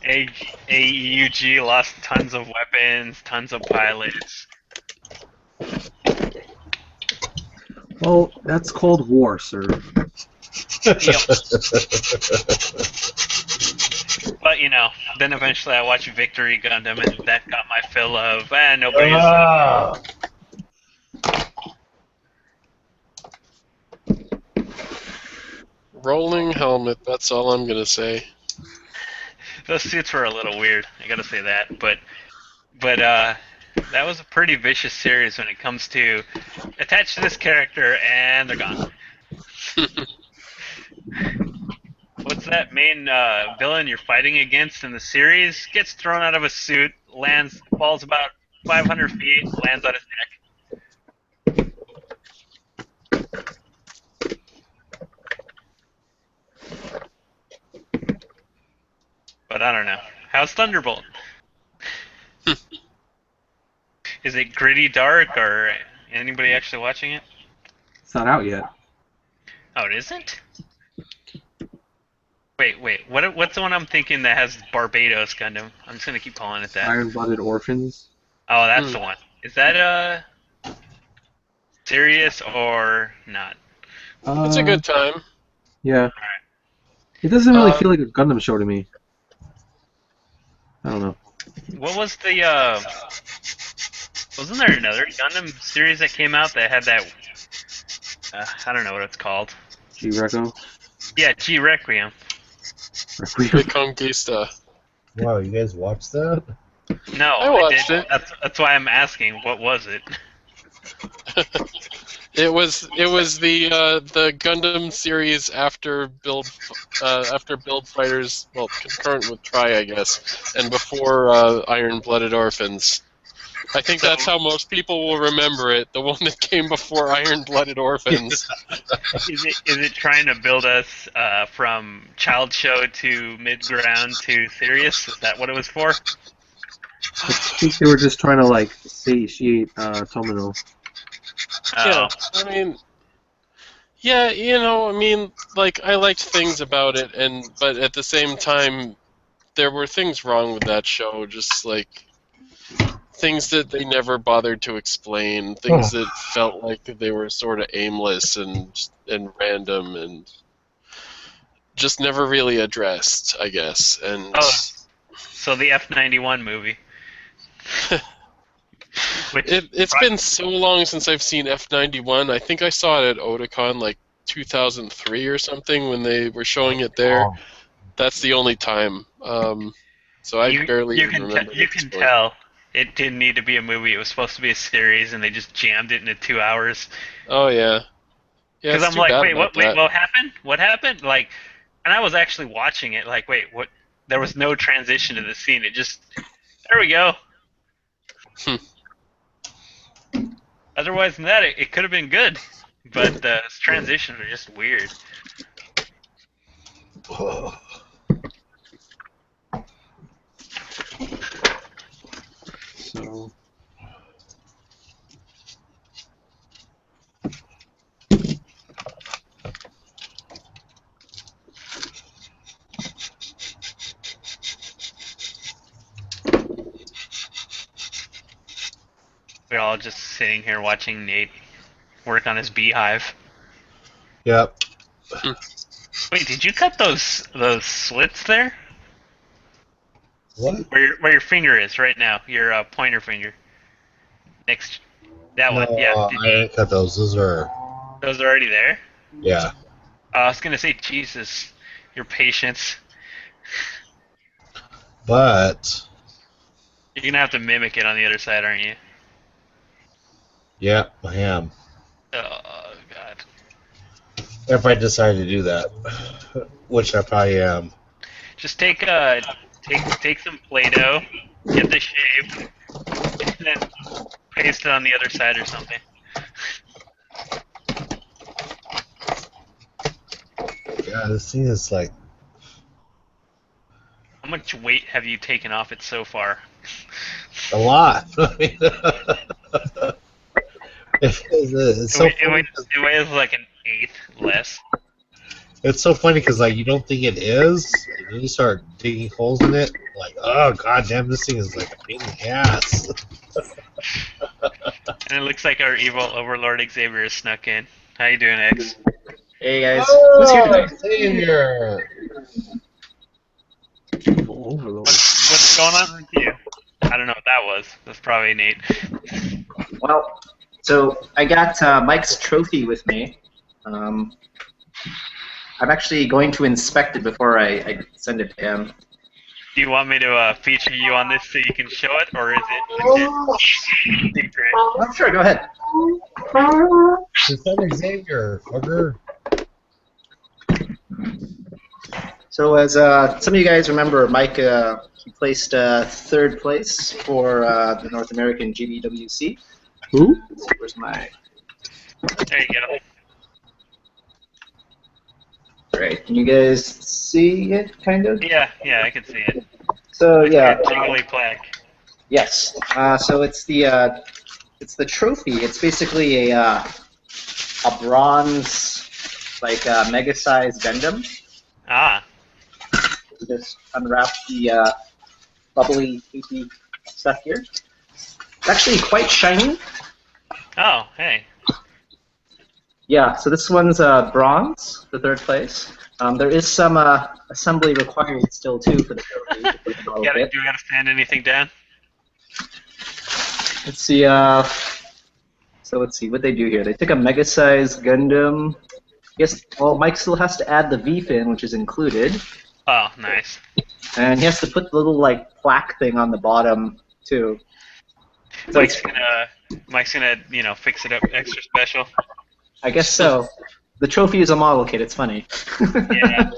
AUG lost tons of weapons, tons of pilots. Oh, that's called war, sir. But then eventually I watched Victory Gundam, and that got my fill of nobody's. Ah. Rolling helmet, that's all I'm gonna say. Those suits were a little weird. I gotta say that, but that was a pretty vicious series when it comes to attach to this character and they're gone. What's that main villain you're fighting against in the series? Gets thrown out of a suit, falls about 500 feet, lands on his neck. But I don't know. How's Thunderbolt? Is it gritty dark, or anybody actually watching it? It's not out yet. Oh, it isn't? Wait. What's the one I'm thinking that has Barbados Gundam? I'm just gonna keep calling it that. Iron-Blooded Orphans. Oh, that's the one. Is that serious or not? It's a good time. Yeah. Alright. It doesn't really feel like a Gundam show to me. I don't know. What was the wasn't there another Gundam series that came out that had that I don't know what it's called. G-Reco? Yeah, G Requiem. Reconquista. Wow, you guys watched that? No, I watched didn't. it. That's why I'm asking. What was it? It was the Gundam series after Build Fighters, well, concurrent with Tri, I guess, and before Iron-Blooded Orphans. I think that's how most people will remember it. The one that came before Iron-Blooded Orphans. Is it trying to build us from child show to mid-ground to serious? Is that what it was for? I think they were just trying to, like, satiate Tomino. Yeah, I mean, like, I liked things about it, but at the same time, there were things wrong with that show, just like things that they never bothered to explain, things that felt like they were sort of aimless and random and just never really addressed, I guess. And so the F-91 movie. It's been so long since I've seen F-91. I think I saw it at Otakon like 2003 or something when they were showing it there. Oh. That's the only time. So I barely even remember. You can tell it didn't need to be a movie. It was supposed to be a series, and they just jammed it into 2 hours. Oh yeah. Yeah. Because I'm like, wait, what happened? What happened? Like, and I was actually watching it. Like, wait, what? There was no transition to the scene. It just, there we go. Otherwise than that, it could have been good, but the transitions were just weird. So... We're all just sitting here watching Nate work on his beehive. Yep. Wait, did you cut those slits there? What? Where your finger is right now, your pointer finger. Next, that one. Yeah. I didn't cut those. Those are already there? Yeah. I was gonna say, Jesus, your patience. But You're gonna have to mimic it on the other side, aren't you? yeah, I am. Oh God. If I decide to do that, which I probably am. Just take some Play-Doh, get the shape, and then paste it on the other side or something. Yeah, this thing is like. How much weight have you taken off it so far? A lot. It's so funny. It weighs like an eighth less. It's so funny because like you don't think it is, and then you start digging holes in it. Like, oh god damn, this thing is like a pain in the ass. And it looks like our evil overlord Xavier is snuck in. How you doing, X? Hey guys, who's here tonight? Xavier! Overlord. What's going on with you? I don't know what that was. That's probably Nate. Well, so I got Mike's trophy with me. I'm actually going to inspect it before I send it to him. Do you want me to feature you on this so you can show it, or is it legit secret? Oh, sure, go ahead. It's under Xavier, fucker. So as some of you guys remember, Mike he placed third place for the North American GBWC. Who? Where's my... There you go. Right, can you guys see it, kind of? Yeah, I can see it. So yeah, Jiggly plaque. yes. So it's the trophy. It's basically a bronze, like mega-sized Gundam. Ah, We just unwrap the bubbly, tasty stuff here. It's actually quite shiny. oh, hey. Yeah, so this one's bronze for third place. There is some assembly required still too for the trophy. To put the model Do kit. we gotta stand anything down? Let's see. So let's see what they do here. They took a mega-sized Gundam. Yes. Well, Mike still has to add the V fin, which is included, Oh, nice. and he has to put the little like plaque thing on the bottom too. So Mike's gonna, fix it up extra special. I guess so. The trophy is a model kit. It's funny. Yeah.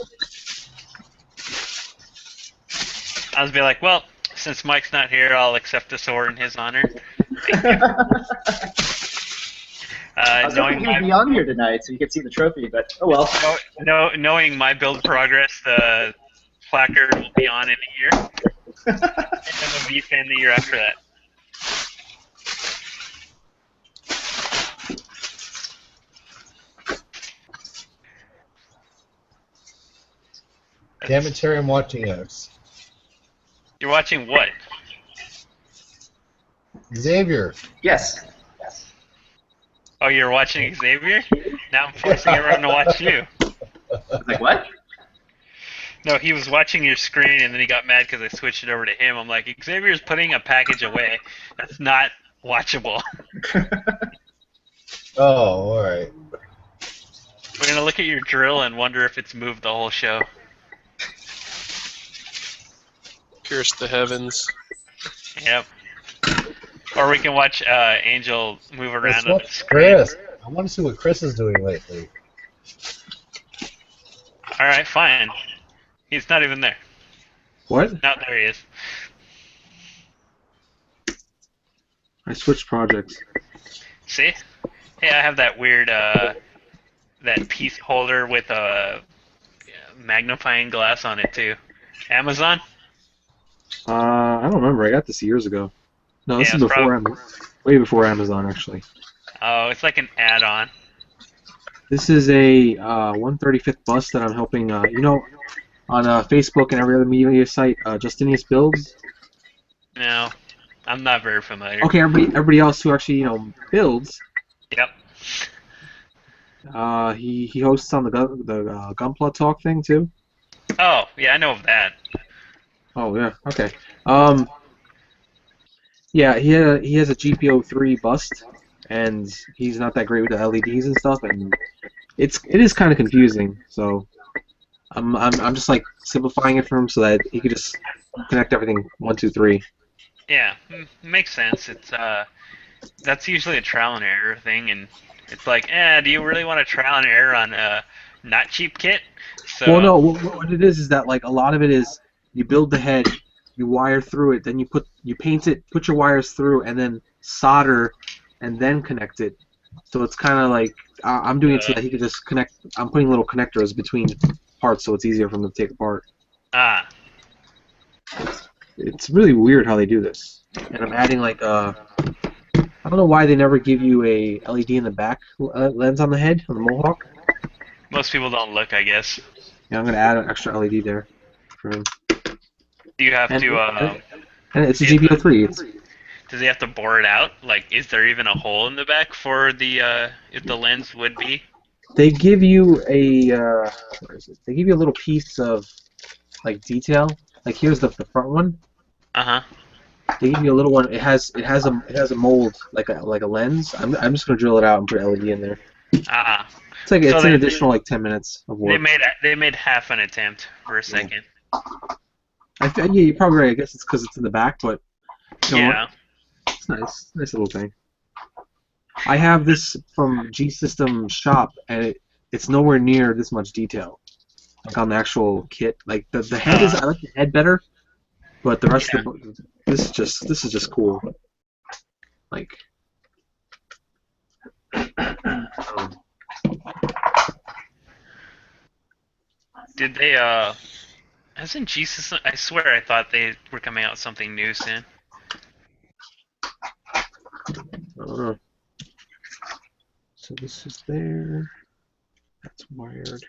I was be like, well, since Mike's not here, I'll accept this award in his honor. I was hoping he'd be on here tonight so you could see the trophy, but oh well. Knowing my build progress, the placard will be on in a year, and then the V-fin the year after that. Damn it, Terry, I'm watching X. You're watching what? Xavier. Yes. Oh, you're watching Xavier? Now I'm forcing everyone to watch you. Like what? No, he was watching your screen and then he got mad because I switched it over to him. I'm like, Xavier's putting a package away. That's not watchable. Oh, alright. We're going to look at your drill and wonder if it's moved the whole show. Pierce the heavens. Yep. Or we can watch Angel move around Let's on the watch screen. Chris. I want to see what Chris is doing lately. Alright, fine. He's not even there. What? No, there he is. I switched projects. See? Hey, I have that weird, that piece holder with a magnifying glass on it too. Amazon? I don't remember. I got this years ago. No, this Yeah, is it's before way before Amazon actually. Oh, it's like an add-on. This is a 135th bus that I'm helping. On Facebook and every other media site, Justinius builds. No, I'm not very familiar. Okay, everybody else who actually builds. Yep. He hosts on the Gunpla Talk thing too. Oh, yeah, I know of that. Oh yeah, okay. Yeah, he has a GPO3 bust, and he's not that great with the LEDs and stuff, and it is kind of confusing. So I'm just like simplifying it for him so that he could just connect everything 1, 2, 3. Yeah, makes sense. It's that's usually a trial and error thing, and it's like, do you really want to trial and error on a not cheap kit? So. Well, no, what it is that like a lot of it is you build the head, you wire through it, then you paint it, put your wires through, and then solder, and then connect it. So it's kind of like I'm doing it so that he could just connect. I'm putting little connectors between parts, so it's easier for him to take apart. Ah. It's really weird how they do this. And I'm adding like I don't know why they never give you a LED in the back lens on the head on the Mohawk. Most people don't look, I guess. Yeah, I'm gonna add an extra LED there for him. Do you have to? And it's a GPO3. Does he have to bore it out? Like, is there even a hole in the back for the if the lens would be? They give you a where is it? They give you a little piece of like detail. Like here's the front one. Uh-huh. They give you a little one. It has a mold like a lens. I'm just gonna drill it out and put LED in there. Uh-uh. So It's an additional like 10 minutes of work. they made half an attempt for a second. Yeah, you're probably right. I guess it's because it's in the back, but you know Yeah. what? It's nice little thing. I have this from G System shop, and it's nowhere near this much detail. Like on the actual kit, like the head is I like the head better, but the rest of the this is just cool. Like. Did they hasn't Jesus I swear I thought they were coming out with something new soon. I don't know. So this is there. That's wired.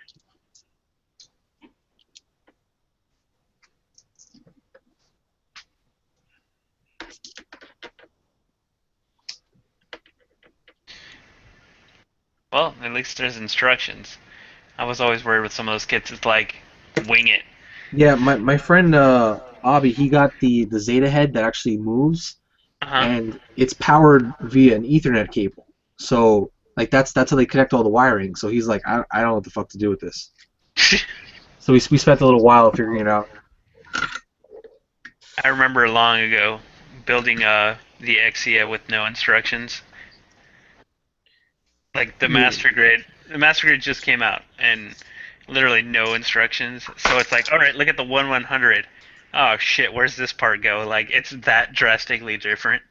Well, at least there's instructions. I was always worried with some of those kits. It's like, wing it. Yeah, my friend Bobby, he got the Zeta head that actually moves, and it's powered via an Ethernet cable. So like that's how they connect all the wiring. So he's like, I don't know what the fuck to do with this. So we spent a little while figuring it out. I remember long ago building the Exia with no instructions. Like the master grid just came out and literally no instructions. So it's like, all right, look at the 1/100. Oh shit, where's this part go? Like it's that drastically different.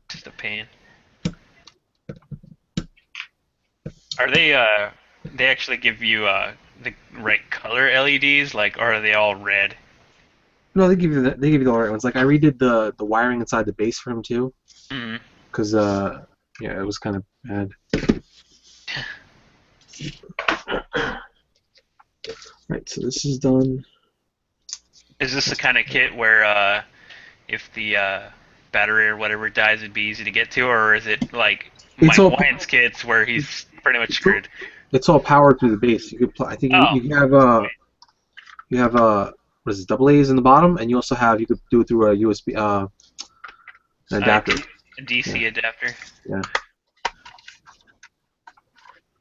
Just a pain. Are they actually give you the right color LEDs, like, or are they all red? No, they give you the right ones. Like I redid the wiring inside the base for him too, because yeah, it was kind of bad. Right, so this is done. Is this the kind of kit where if the battery or whatever dies, it'd be easy to get to, or is it like Mike Wyan's kits where he's pretty much screwed? It's all powered through the base. You could I think you have what is it, double A's in the bottom, and you also have you could do it through a USB an adapter. A DC adapter. Yeah.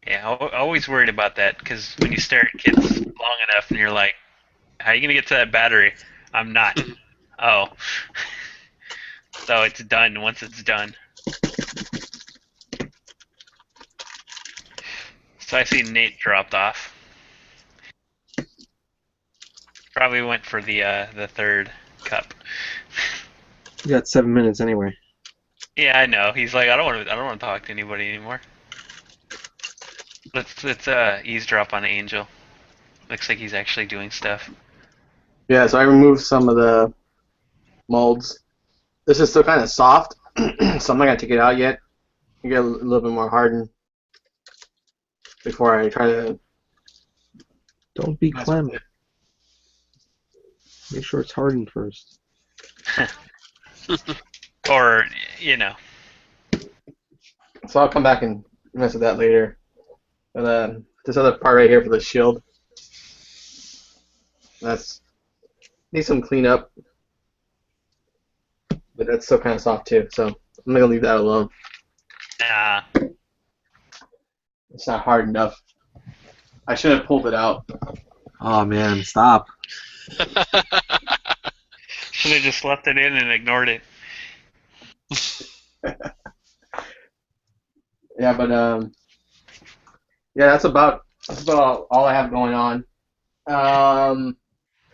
Yeah, I always worried about that because when you stare at kits long enough and you're like, how are you gonna get to that battery? I'm not. Oh. So it's done once it's done. So I see Nate dropped off. Probably went for the third cup. You got 7 minutes anyway. Yeah, I know. He's like, I don't want to talk to anybody anymore. Let's eavesdrop on Angel. Looks like he's actually doing stuff. Yeah, so I removed some of the molds. This is still kind of soft, so I'm not gonna take it out yet. You get a little bit more hardened before I try to. Don't be Clem. Make sure it's hardened first. Or, you know. So I'll come back and mess with that later. But this other part right here for the shield, that's needs some cleanup, but that's still kind of soft too. So I'm gonna leave that alone. Nah. It's not hard enough. I should have pulled it out. Oh man, stop. Should have just left it in and ignored it. Yeah, but yeah, that's about all I have going on.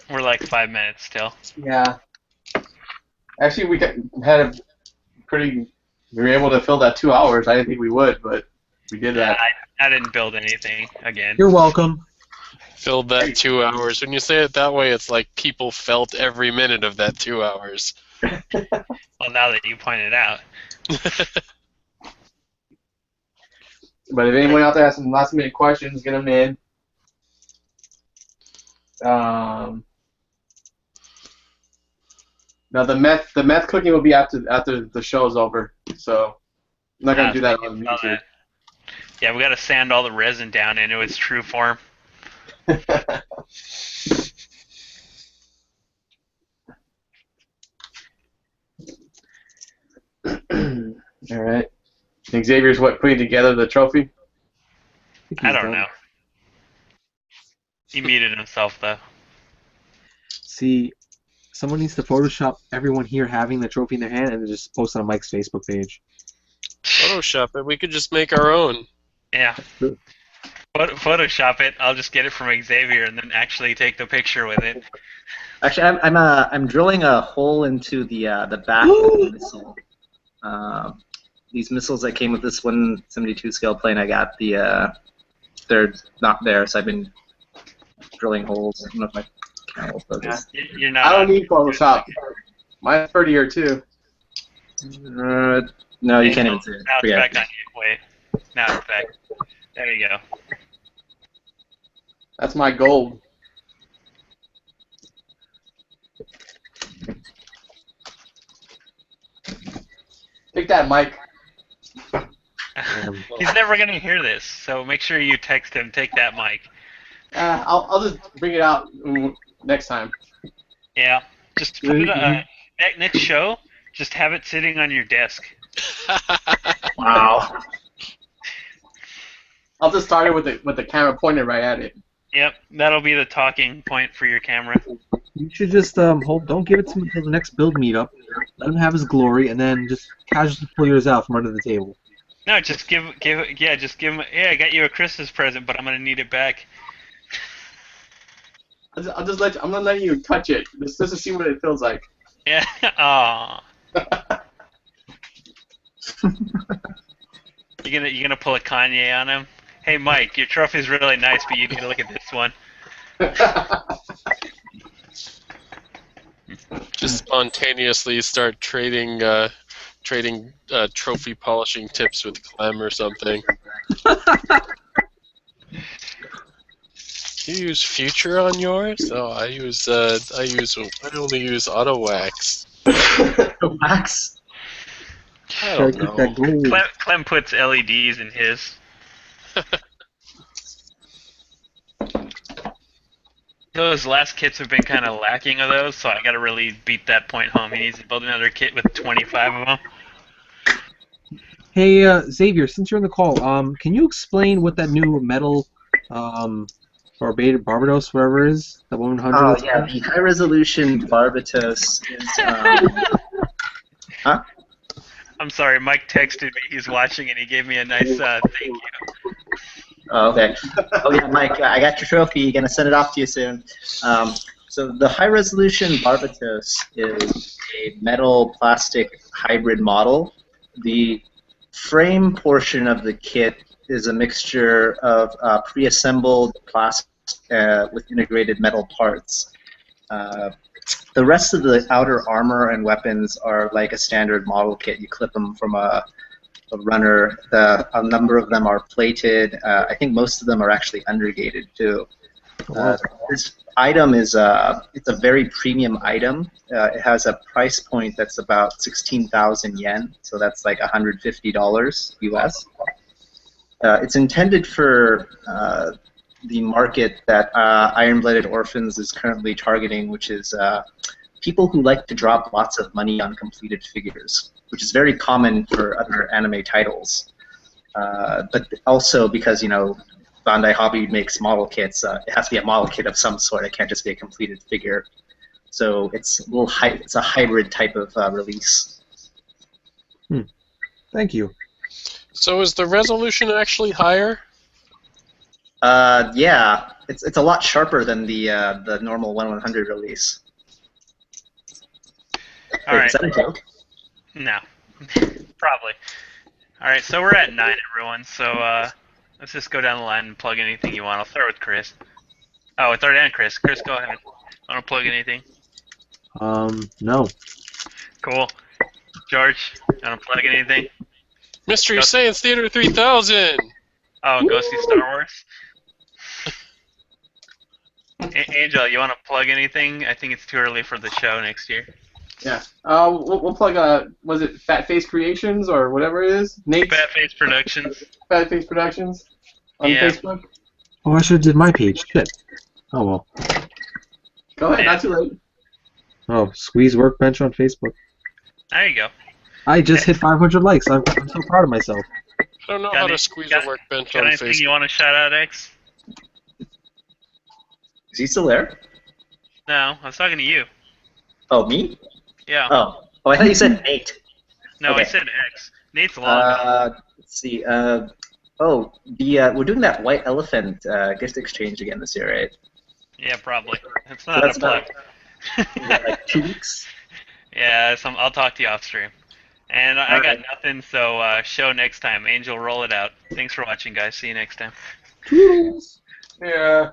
We're like 5 minutes still. Yeah. Actually, we had a we were able to fill that 2 hours. I didn't think we would, but we did that. I didn't build anything again. You're welcome. Filled that 2 hours. When you say it that way, it's like people felt every minute of that 2 hours. Well, now that you pointed out. But if anyone out there has some last minute questions, get them in. No, the meth cooking will be after the show's over. So I'm not gonna do that on YouTube. Yeah, we gotta sand all the resin down into its true form. All right. Xavier's putting together the trophy? I don't know. He muted himself though. See, someone needs to Photoshop everyone here having the trophy in their hand and just post it on Mike's Facebook page. Photoshop it. We could just make our own. Yeah. Photoshop it. I'll just get it from Xavier and then actually take the picture with it. Actually, I'm drilling a hole into the back of the missile. These missiles that came with this 172 scale plane, I got they're not there, so I've been drilling holes. I don't know if my camera will focus. You're not. I don't need Photoshop. Mine's prettier too. No, you can't even see it. Now it's Forget back it. on you. Wait. Now it's back. There you go. That's my gold. Take that, Mike. He's never gonna hear this, so make sure you text him. Take that, Mike. I'll just bring it out next time. Yeah. Just put it next show. Just have it sitting on your desk. Wow. I'll just start it with the camera pointed right at it. Yep, that'll be the talking point for your camera. You should just don't give it to him until the next build meetup. Let him have his glory, and then just casually pull yours out from under the table. No, just give him. Yeah, I got you a Christmas present, but I'm gonna need it back. I'm gonna let you touch it just to see what it feels like. Yeah. Aww. You gonna pull a Kanye on him? Hey, Mike, your trophy's really nice, but you need to look at this one. Just spontaneously start trading trophy polishing tips with Clem or something. You use Future on yours? Oh, I only use Auto Wax. Wax? I don't know. Clem puts LEDs in his. Those last kits have been kind of lacking of those, so I gotta really beat that point home. He needs to build another kit with 25 of them. Hey, Xavier, since you're on the call, can you explain what that new metal, Barbados, whatever it is, that 100? Oh yeah, the high resolution Barbados is. Huh? I'm sorry, Mike texted me. He's watching, and he gave me a nice thank you. Oh, okay. Oh yeah, Mike, I got your trophy. Gonna send it off to you soon. So the high resolution Barbados is a metal plastic hybrid model. The frame portion of the kit is a mixture of pre-assembled plastic with integrated metal parts. The rest of the outer armor and weapons are like a standard model kit. You clip them from a runner. A number of them are plated. I think most of them are actually undergated too. This item is it's a very premium item. It has a price point that's about 16,000 yen, so that's like $150 US. It's intended for the market that Iron-Blooded Orphans is currently targeting, which is people who like to drop lots of money on completed figures, which is very common for other anime titles. But also because, you know, Bandai Hobby makes model kits, it has to be a model kit of some sort. It can't just be a completed figure. So it's it's a hybrid type of release. Thank you. So is the resolution actually higher? Yeah, it's a lot sharper than the normal 1/100 release. All right. Is that a joke? No, probably. All right, so we're at 9, everyone. So let's just go down the line and plug anything you want. I'll start with Chris. Oh, it's already on Chris. Chris, go ahead. Want to plug anything? No. Cool. George, want to plug anything? Mystery Science Theater 3000! Oh, go see Star Wars? Angel, you want to plug anything? I think it's too early for the show next year. Yeah. We'll plug was it Fat Face Creations or whatever it is? Nate's Fat Face Productions. Fat Face Productions on Yeah. Facebook. Oh, I should have did my page. Shit. Oh well. Go ahead, Yeah. not too late. Oh, Squeeze Workbench on Facebook. There you go. I just hit 500 likes. I'm so proud of myself. I don't know Got how to any- squeeze got- a workbench Got on anything you Facebook. want to shout out, X? Is he still there? No, I was talking to you. Oh, me? Yeah. Oh, I thought you said Nate. No, I okay. said X. Nate's long gone. Let's see. We're doing that White Elephant gift exchange again this year, right? Yeah, probably. It's So not that's a plug. Is that like 2 weeks? Yeah, I'll talk to you off stream. And I got Alright. nothing, so show next time. Angel, roll it out. Thanks for watching, guys. See you next time. Toodles. Yeah.